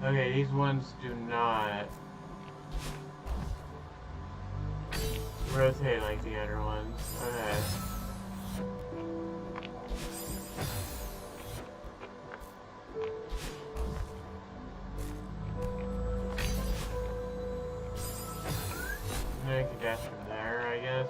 Okay, these ones do not rotate like the other ones. Okay. Make a dash from there, I guess.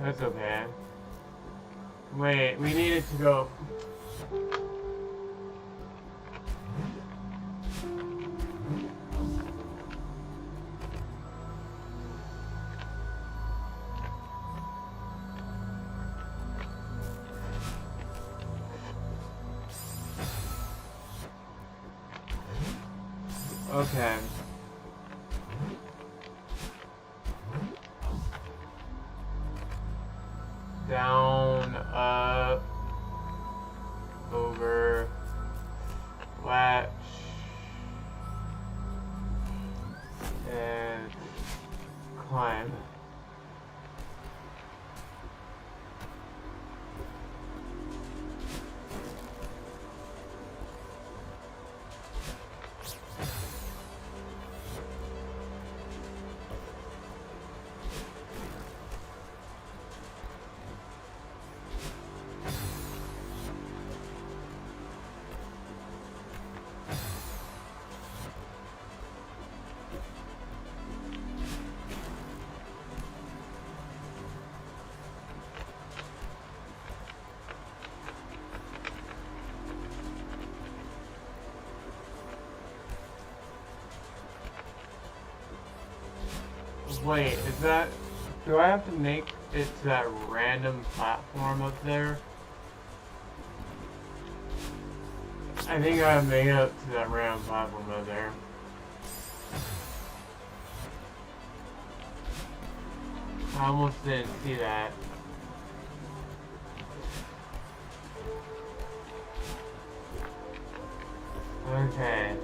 That's okay. Wait, we needed to go. Okay. Down, up, over, latch, and climb. Wait, is that... Do I have to make it to that random platform up there? I think I made it up to that random platform up there. I almost didn't see that. Okay.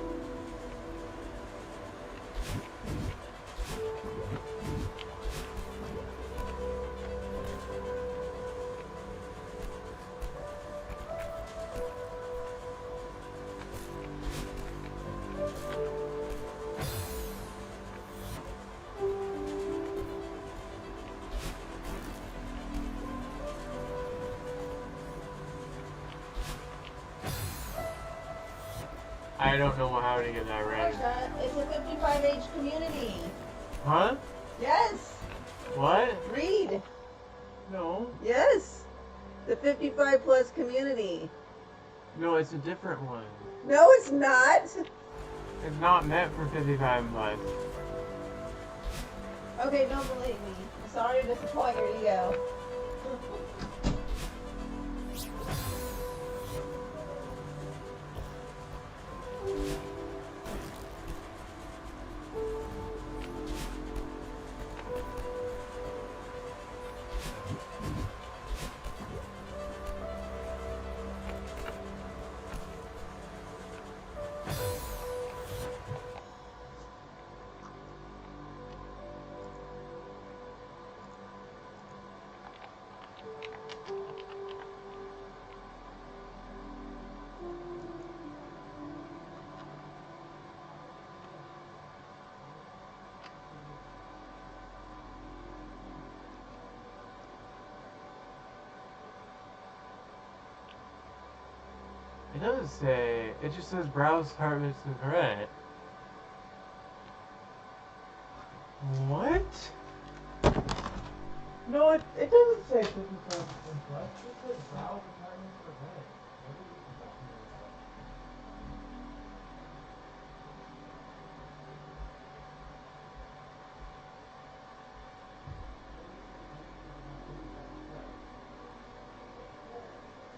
I don't know how to get that right. It's a 55 age community. Huh? Yes. What? Read. No. Yes. The 55 plus community. No, it's a different one. No, it's not. It's not meant for 55 plus. Okay, don't believe me. I'm sorry to disappoint your ego. It doesn't say. It just says browse apartments in red. What? No, it doesn't say 55 plus. It says browse apartments for rent. What are you talking about?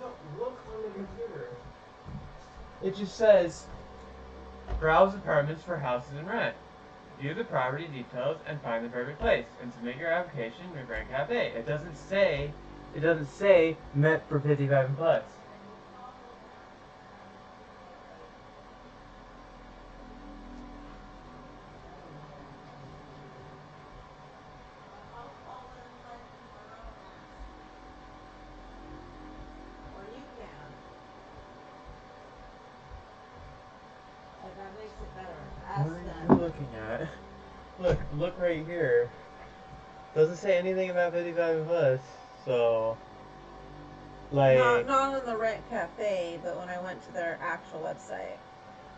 No, look on the computer. It just says browse apartments for houses in rent. View the property details and find the perfect place, and submit your application with Rent Cafe. It doesn't say meant for 55 and plus. Or you can. Like, that makes it better. Ask What are you them. looking at? Look right here. Doesn't say anything about 55 and plus, so like. Not on the Rent Cafe, but when I went to their actual website.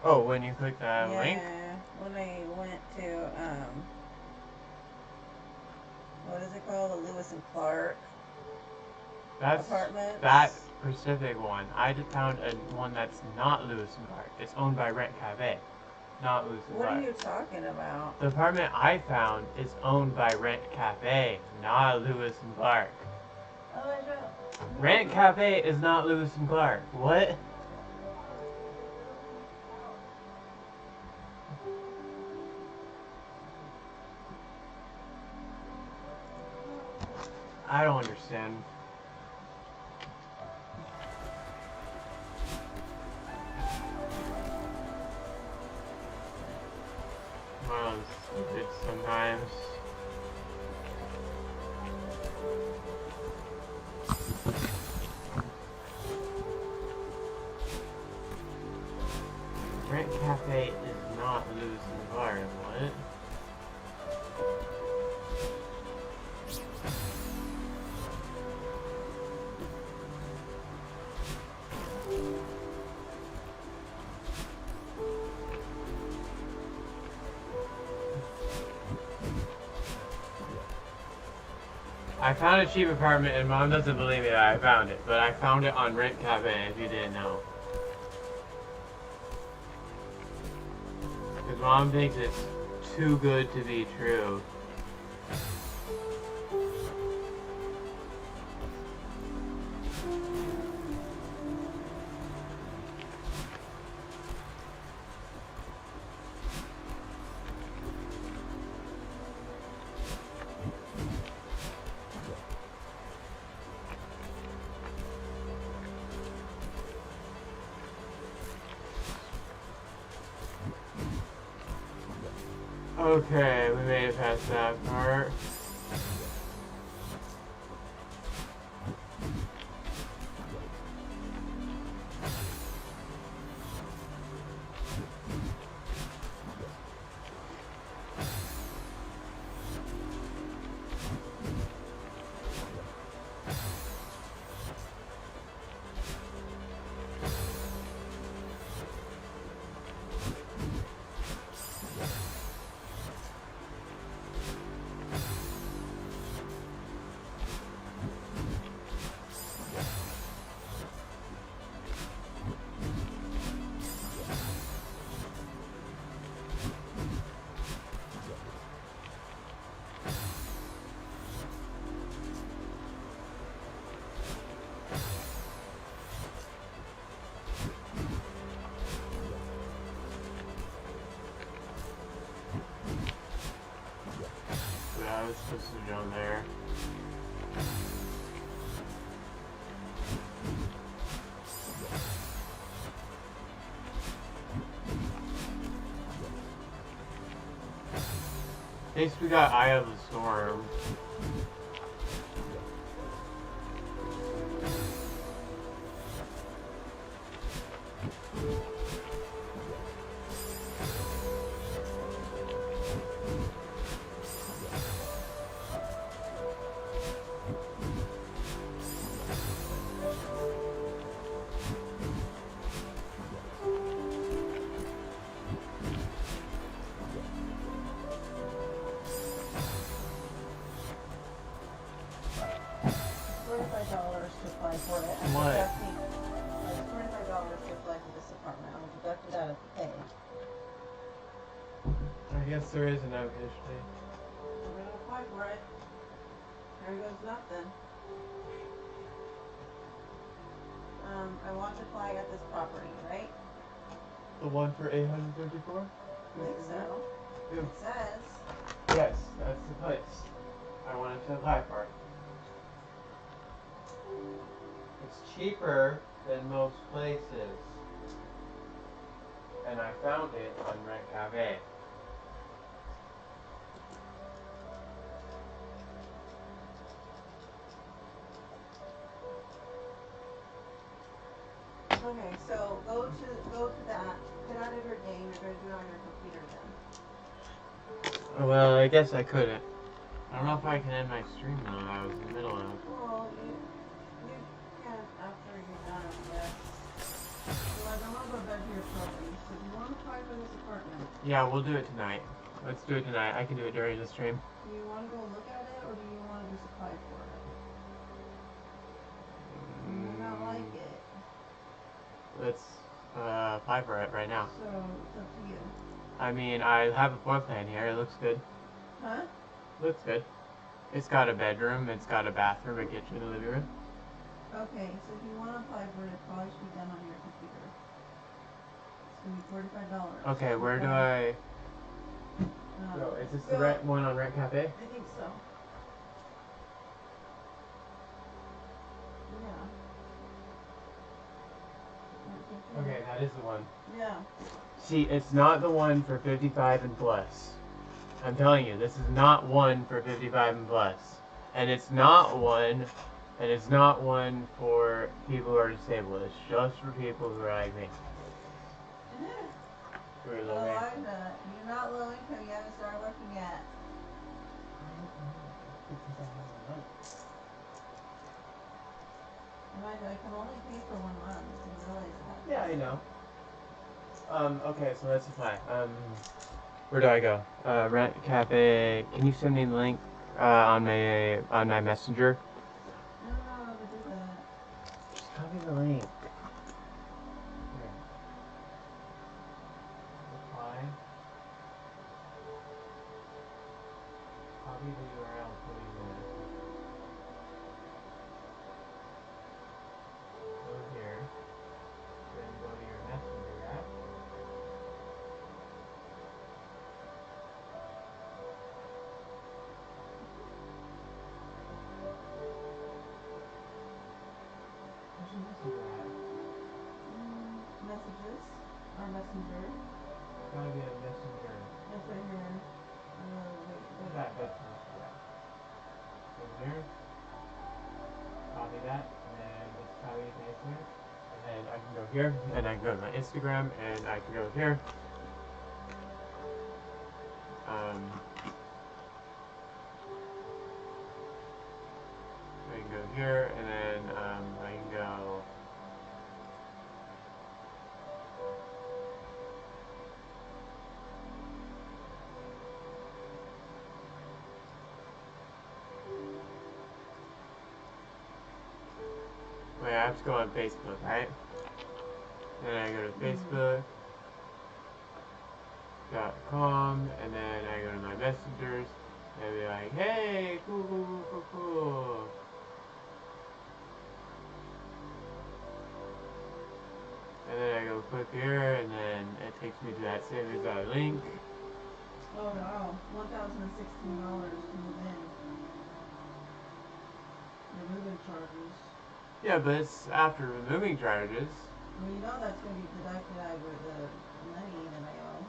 Oh, when you click that link. Yeah, when I went to what is it called? The Lewis and Clark That's apartments. that specific one. I just found one that's not Lewis and Clark. It's owned by Rent Cafe, not Lewis and What Clark. are you talking about? The apartment I found is owned by Rent Cafe, not Lewis and Clark. Oh, I don't. Rent Cafe is not Lewis and Clark. What? I don't understand. Well, I'm stupid sometimes. Rent Cafe is not Lewis and Clark, what? I found a cheap apartment and Mom doesn't believe me that I found it, but I found it on Rent Cafe if you didn't know. Because Mom thinks it's too good to be true. Okay, we made it past that part. was supposed to go there. At least we got Eye of the Storm. $45 to apply for it. I'm What? deducting, $45 to apply for this apartment. I'll deduct it out of pay. I guess there is an outpatient fee. I'm gonna apply for it. There goes nothing. I want to apply at this property, right? The one for 854? I think so. Yeah. It says. Yes, that's the place I wanted to apply for. It's cheaper than most places. And I found it on Rent Cafe. Okay, so go to that. Get out of your game. You're gonna do it on your computer then. Well, I guess I couldn't. I don't know if I can end my stream though. I was in the middle of. Well, you can after you're done, yes. So I don't want to go back to your property. So do you want to apply for this apartment? Yeah, we'll do it tonight. Let's do it tonight. I can do it during the stream. Do you want to go look at it, or do you want to just apply for it? You may not like it. Let's apply for it right now. So it's up to you. I mean, I have a floor plan here. It looks good. Huh? Looks good. It's got a bedroom. It's got a bathroom, a kitchen, a living room. Okay, so if you want to apply for it, it probably should be done on your computer. It's gonna be $45. Okay, where do I go? Is this the go- rent one on Rent Cafe? I think so. Yeah. Okay, that is the one. Yeah. See, it's not the one for 55 and plus. I'm telling you, this is not one for 55 and plus. And it's not one for people who are disabled. It's just for people who are like me. Who are Oh, low income. I'm not. You're not low income. You haven't started working yet. Mind you, I can only pay for 1 month. You realize that? Yeah, I know. Okay, so let's apply. Where do I go? Rent Cafe. Can you send me the link on my messenger? I don't know how to do that. Just tell me the link. Here. Apply. Copy the URL. Put it in there. Go here. Then go to your messenger app. Where's your messenger app? Messages. Our messenger. It's gotta be a messenger. That's right here. Wait. That's messenger app. Go here. Copy that, and then just copy and paste here. And then I can go here, and I can go to my Instagram, and I can go here. I can go here, and then I can go. Wait, I have to go on Facebook, right? Then I go to Facebook.com, and then I go to my messengers, and be like, hey, cool. And then I go click here, and then it takes me to that same exact link. Oh wow, $1,016 to move in. Your moving charges. Yeah, but it's after removing charges. Well, you know that's gonna be deducted out of the money that I owe.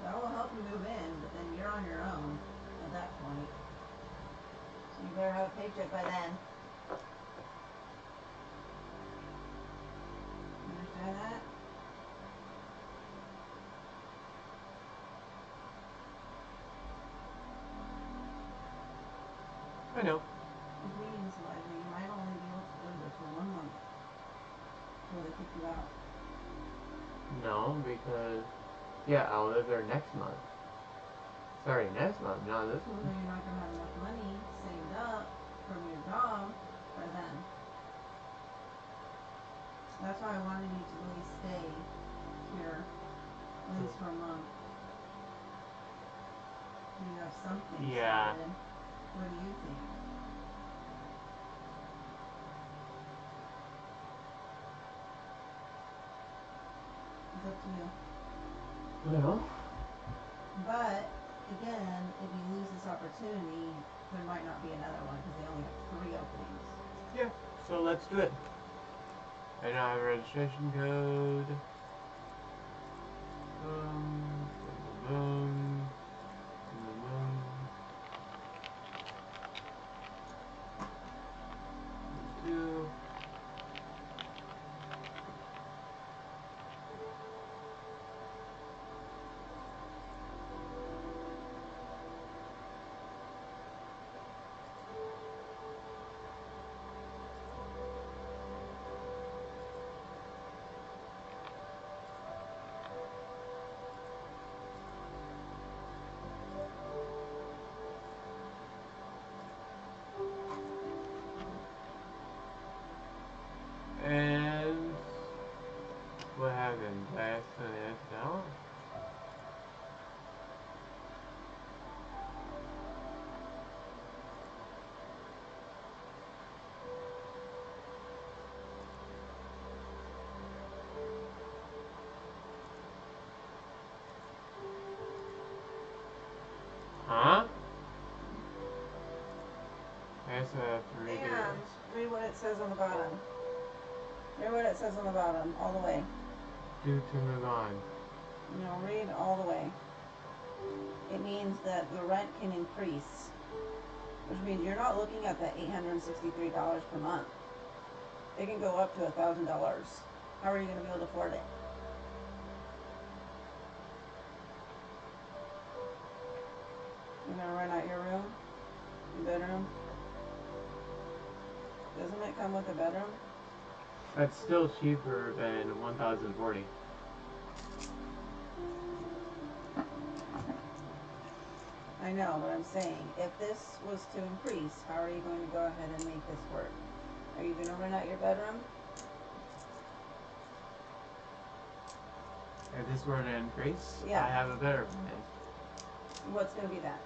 That will help you move in, but then you're on your own at that point. So you better have a paycheck by then. You understand that? I know. Which means, Elijah, you might only be able to live there for 1 month before they kick you out. No, because yeah, I'll live there next month. Sorry, next month, not this So month. you're not gonna have enough money saved up from your job by then. That's why I wanted you to at least stay here, at least for a month. So you have something Yeah. started. What do you think? It's up to you. Well, But again, if you lose this opportunity, there might not be another one because they only have 3 openings. yeah. So let's do it. I now have a registration code. Boom, boom, boom, boom, boom. 2. And what happened? I accidentally exited out? Huh? I guess I have to redo And this. read what it says on the bottom. Read what it says on the bottom, all the way. Due to move on. No, read all the way. It means that the rent can increase, which means you're not looking at that $863 per month. It can go up to $1,000. How are you going to be able to afford it? You're going to rent out your room? Your bedroom? Doesn't it come with a bedroom? That's still cheaper than 1,040. I know, but I'm saying, if this was to increase, how are you going to go ahead and make this work? Are you going to rent out your bedroom? If this were to increase, Yeah. I have a better plan. What's going to be that?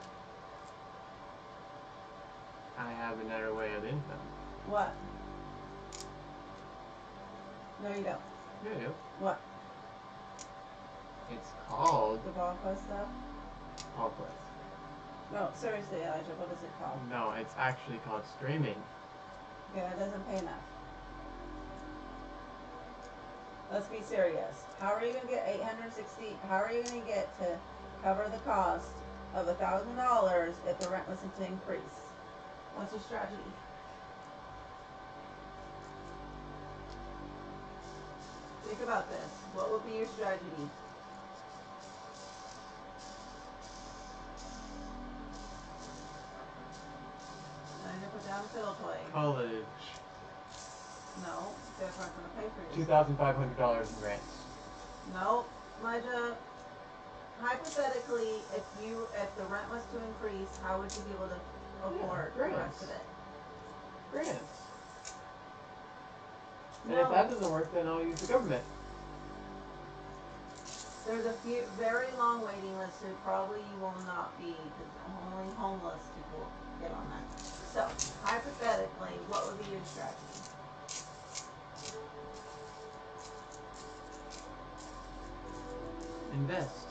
I have another way of income. What? No, you don't. Yeah, I do. What? It's called The ball quest stuff? Paul Quest. No, seriously, Elijah, what is it called? No, it's actually called streaming. Yeah, it doesn't pay enough. Let's be serious. How are you going to get 860? How are you going to get to cover the cost of $1,000 if the rent wasn't to increase? What's your strategy? Think about this. What would be your strategy? I'm going to put down a fiddle toy. College. No, that's not going to pay for you. $2,500 in grants. No, Elijah. Hypothetically, if the rent was to increase, how would you be able to afford the rest of it? Grants. And No. if that doesn't work, then I'll use the government. There's a few very long waiting lists, so probably you will not be, because only homeless people get on that. So, hypothetically, what would be your strategy? Invest.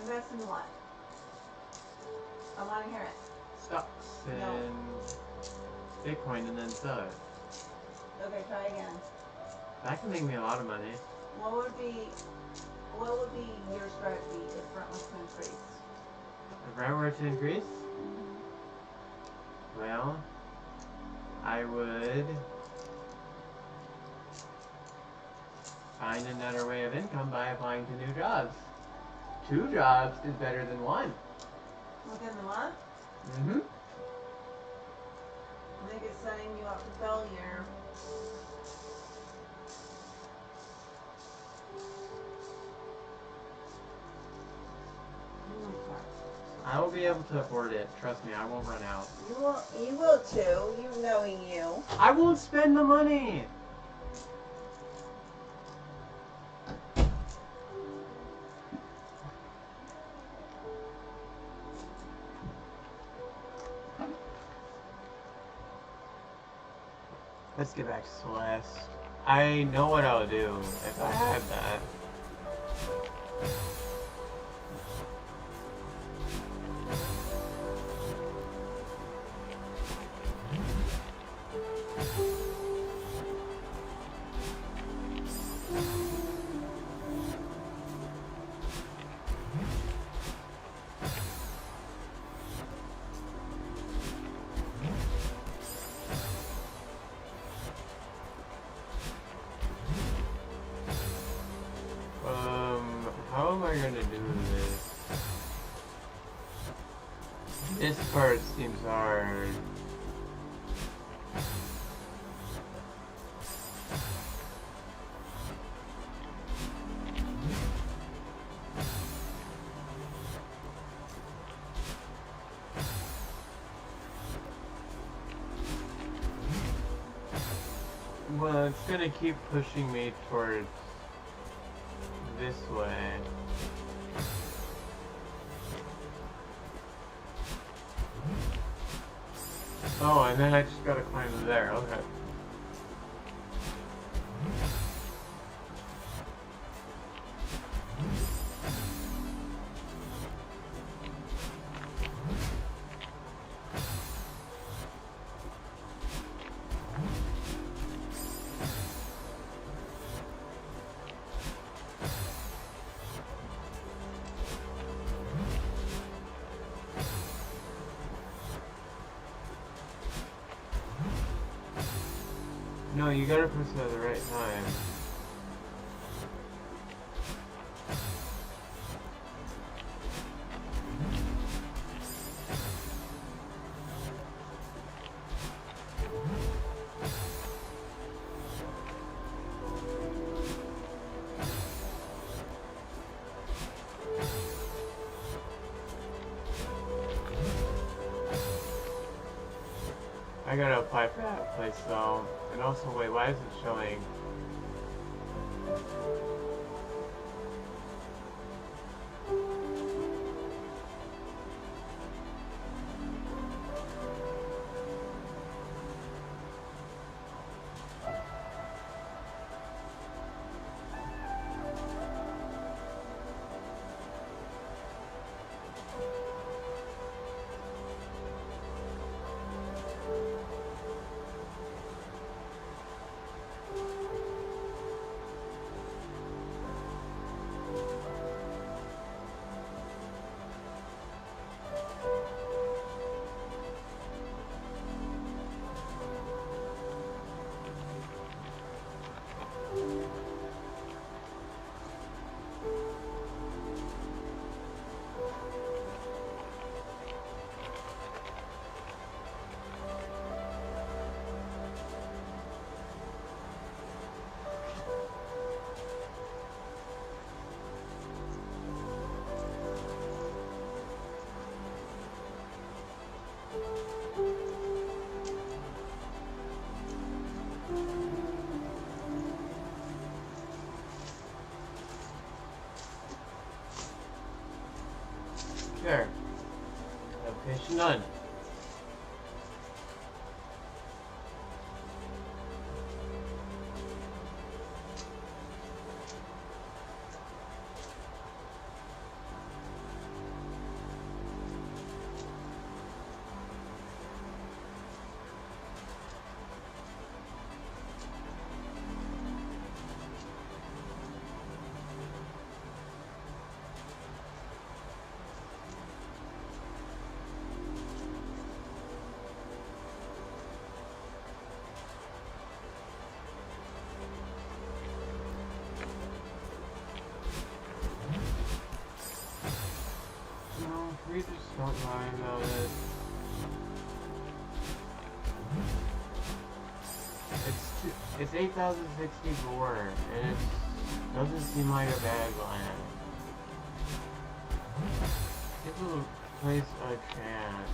Invest in what? I want to hear it. Stocks and Bitcoin and then sell it. Okay, try again. That can make me a lot of money. What would be your strategy if rent was to increase? If rent were to increase, well, I would find another way of income by applying to new jobs. 2 jobs is better than 1. Within the month? Mm-hmm. I think it's setting you up for failure. I will be able to afford it. Trust me, I won't run out. You will too. You knowing you. I won't spend the money! Let's get back to Celeste. I know what I'll do if I had that. How am I gonna do this? This part seems hard. Well, it's gonna keep pushing me towards this way. Oh, and then I just gotta climb there, okay. No, you gotta press it at the right time. I gotta apply for that place though. And also, wait, why is it showing? Sure. Location none. we just stop lying about it? It's 8,064, and it doesn't seem like a bad land. Give the place a chance.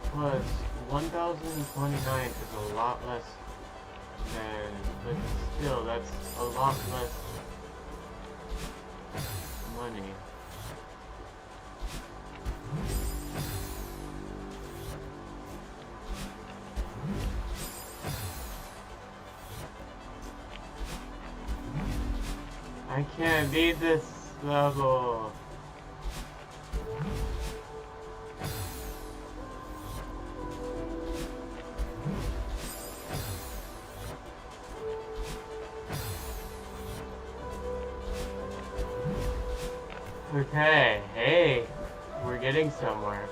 Plus, 1,029 is a lot less than, but still, that's a lot less money. I can't beat this level. Okay, hey, we're getting somewhere.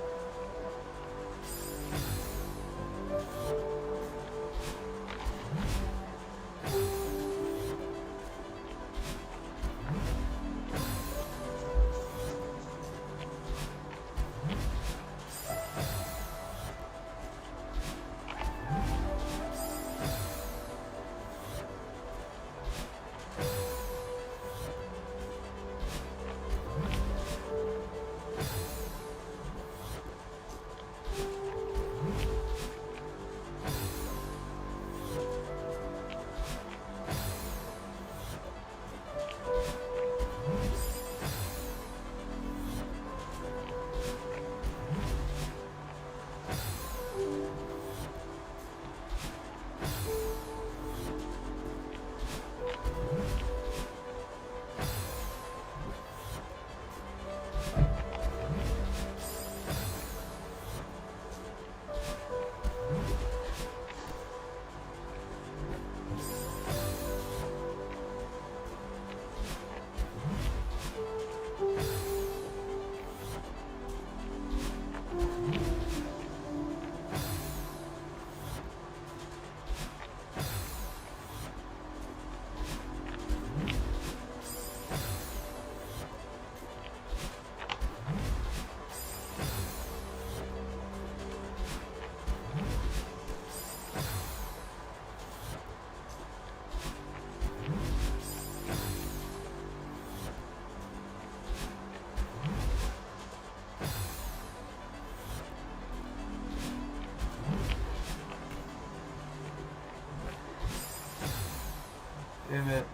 Damn it.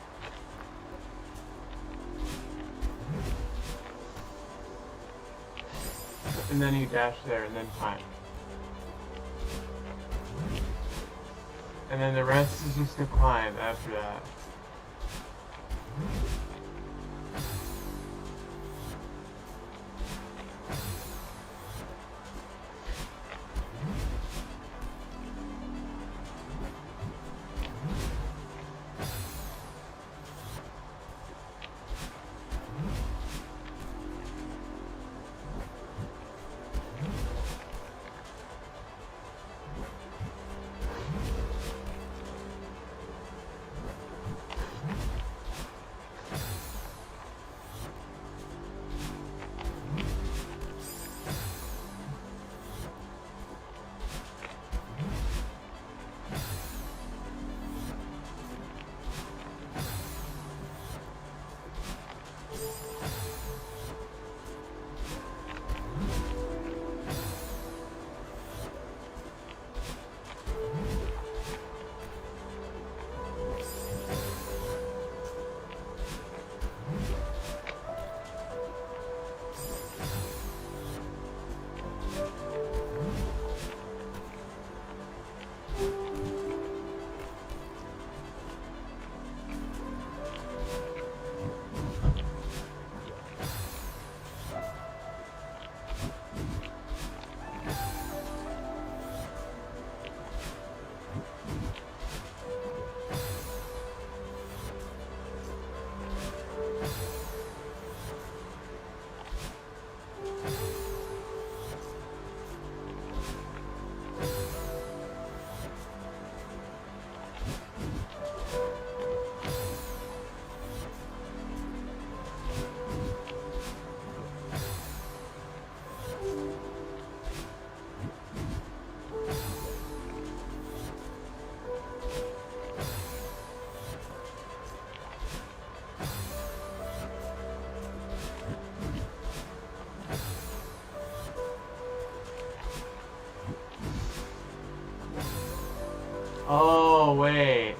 And then you dash there, and then time. And then the rest is just a climb after that. Oh, wait.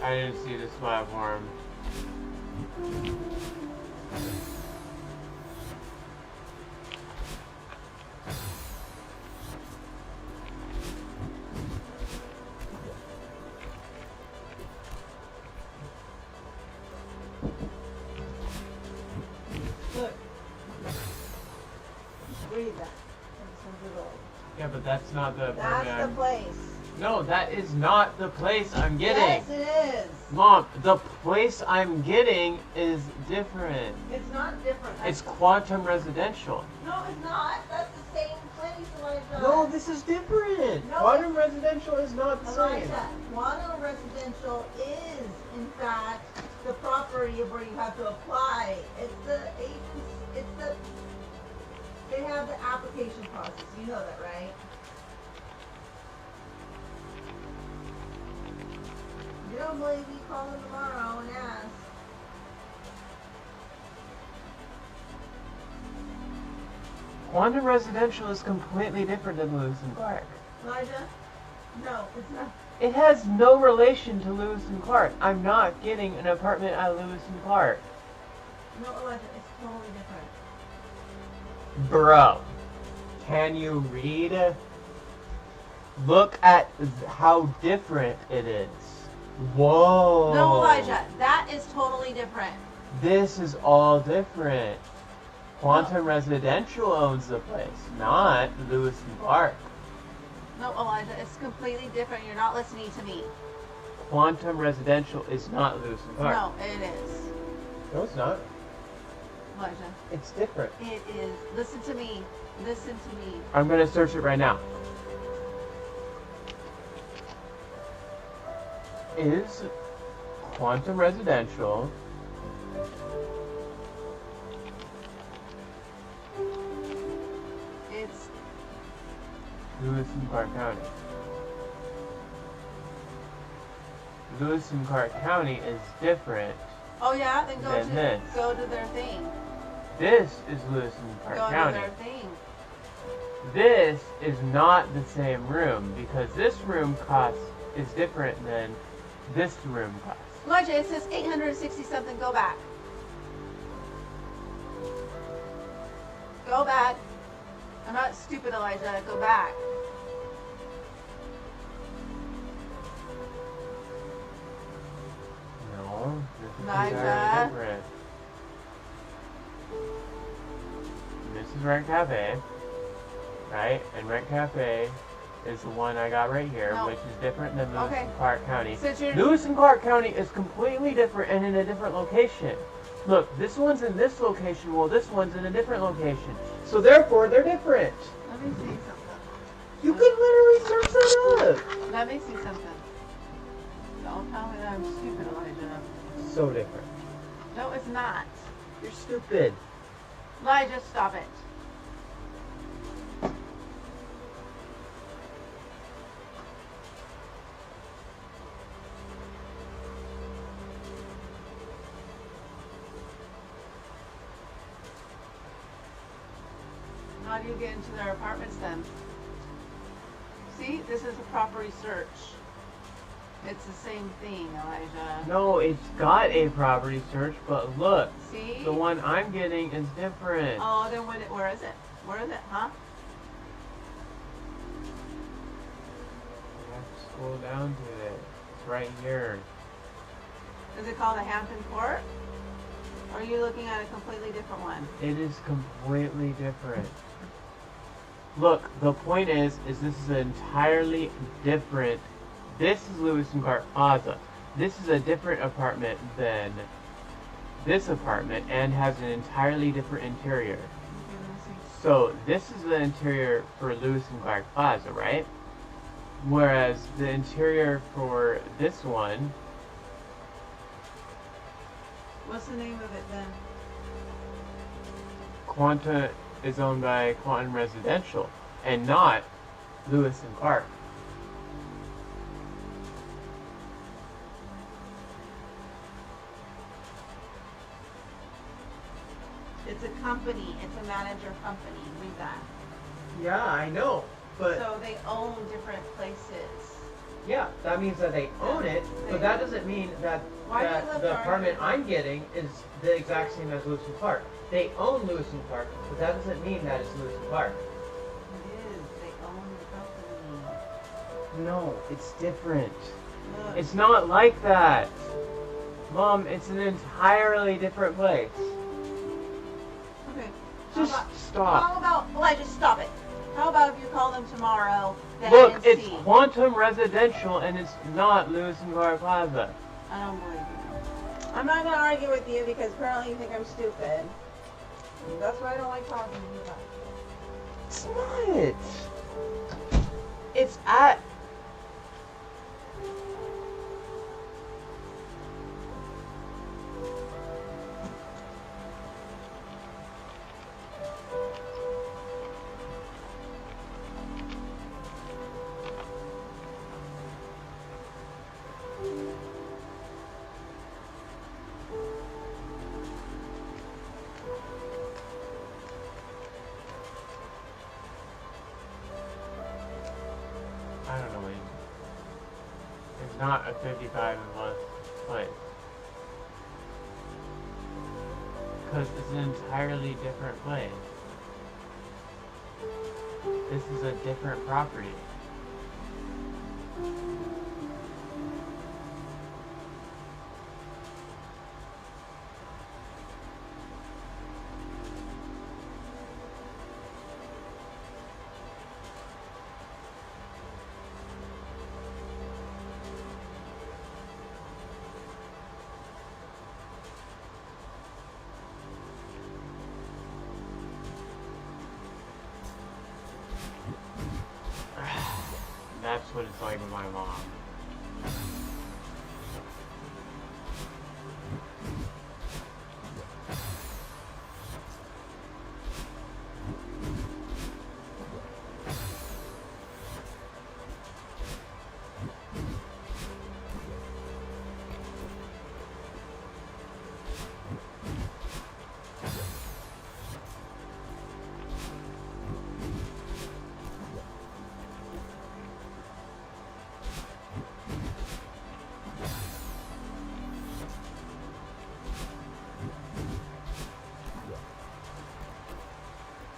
I didn't see this platform. Look. Read that. Yeah, but that's not the apartment. That's the place. No, that is not the place I'm getting. Yes, it is. Mom, the place I'm getting is different. It's not different. It's quantum residential. No, it's not. That's the same place, Elijah. No, this is different. No, Quantum residential is not the same. Elijah, quantum residential is, in fact, the property where you have to apply. It's the agency. It's the. They have the application process. You know that, right? You don't believe me? Call them tomorrow and ask. Quantum residential is completely different than Lewis and Clark. Elijah? No, it's not. It has no relation to Lewis and Clark. I'm not getting an apartment at Lewis and Clark. No, Elijah, it's totally different. Bro, can you read? Look at how different it is. Whoa. No, Elijah, that is totally different. This is all different. Quantum Residential owns the place, not Lewis and Clark. No, Elijah, it's completely different. You're not listening to me. Quantum Residential is not Lewis and Clark. No, it is. No, it's not. Elijah, It's different. it is. Listen to me. Listen to me. I'm gonna search it right now. Is Quantum Residential It's Lewis and Clark County? Lewis and Clark County is different. oh yeah, then Then this. go to their thing. This is Lewis and Clark Go to County. their thing. This is not the same room because this room cost is different than this room cost. Elijah, it says 860 something. Go back. Go back. I'm not stupid, Elijah. Go back. No, this is Elijah. entirely different. This is Rent Cafe, right? And Rent Cafe is the one I got right here, No. which is different than Lewis Okay. and Clark County. Since you're Lewis and Clark County is completely different and in a different location. Look, this one's in this location, while this one's in a different location. So therefore, they're different. let me see something. You can literally search that up. Let me see something. Don't tell me that I'm stupid, Elijah. So different. No, it's not. You're stupid. Elijah, stop it. How do you get into their apartments then? See, this is a property search. It's the same thing, Elijah. No, it's got a property search, but look, See? the one I'm getting is different. Oh, then where is it? Where is it, huh? You have to scroll down to it. It's right here. Is it called a Hampton Court? Or are you looking at a completely different one? It is completely different. Look, the point is this is entirely different. This is Lewis and Clark Plaza. This is a different apartment than this apartment and has an entirely different interior. So this is the interior for Lewis and Clark Plaza, right? Whereas the interior for this one, What's the name of it then? Quanta is owned by Quantum Residential and not Lewis and Clark. It's a company. It's a manager company. Read that. Yeah, I know. But So they own different places. yeah, that means that they own it, but that doesn't mean that, Why do you that live the in apartment Arlington? I'm getting is the exact same as Lewis and Clark. They own Lewis and Clark, but that doesn't mean that it's Lewis and Clark. It is. They own the company. No, it's different. Look. It's not like that. Mom, it's an entirely different place. Okay. Just stop. How about, well, just stop it. How about if you call them tomorrow, then Look, and it's see? Quantum Residential and it's not Lewis and Clark Plaza. I don't believe you. I'm not going to argue with you because apparently you think I'm stupid. That's why I don't like talking to you about it. It's not. It's at. I don't know. It's not a 55 and less place. Because it's an entirely different place. This is a different property. That's what it's like with my mom.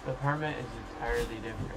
The apartment is entirely different.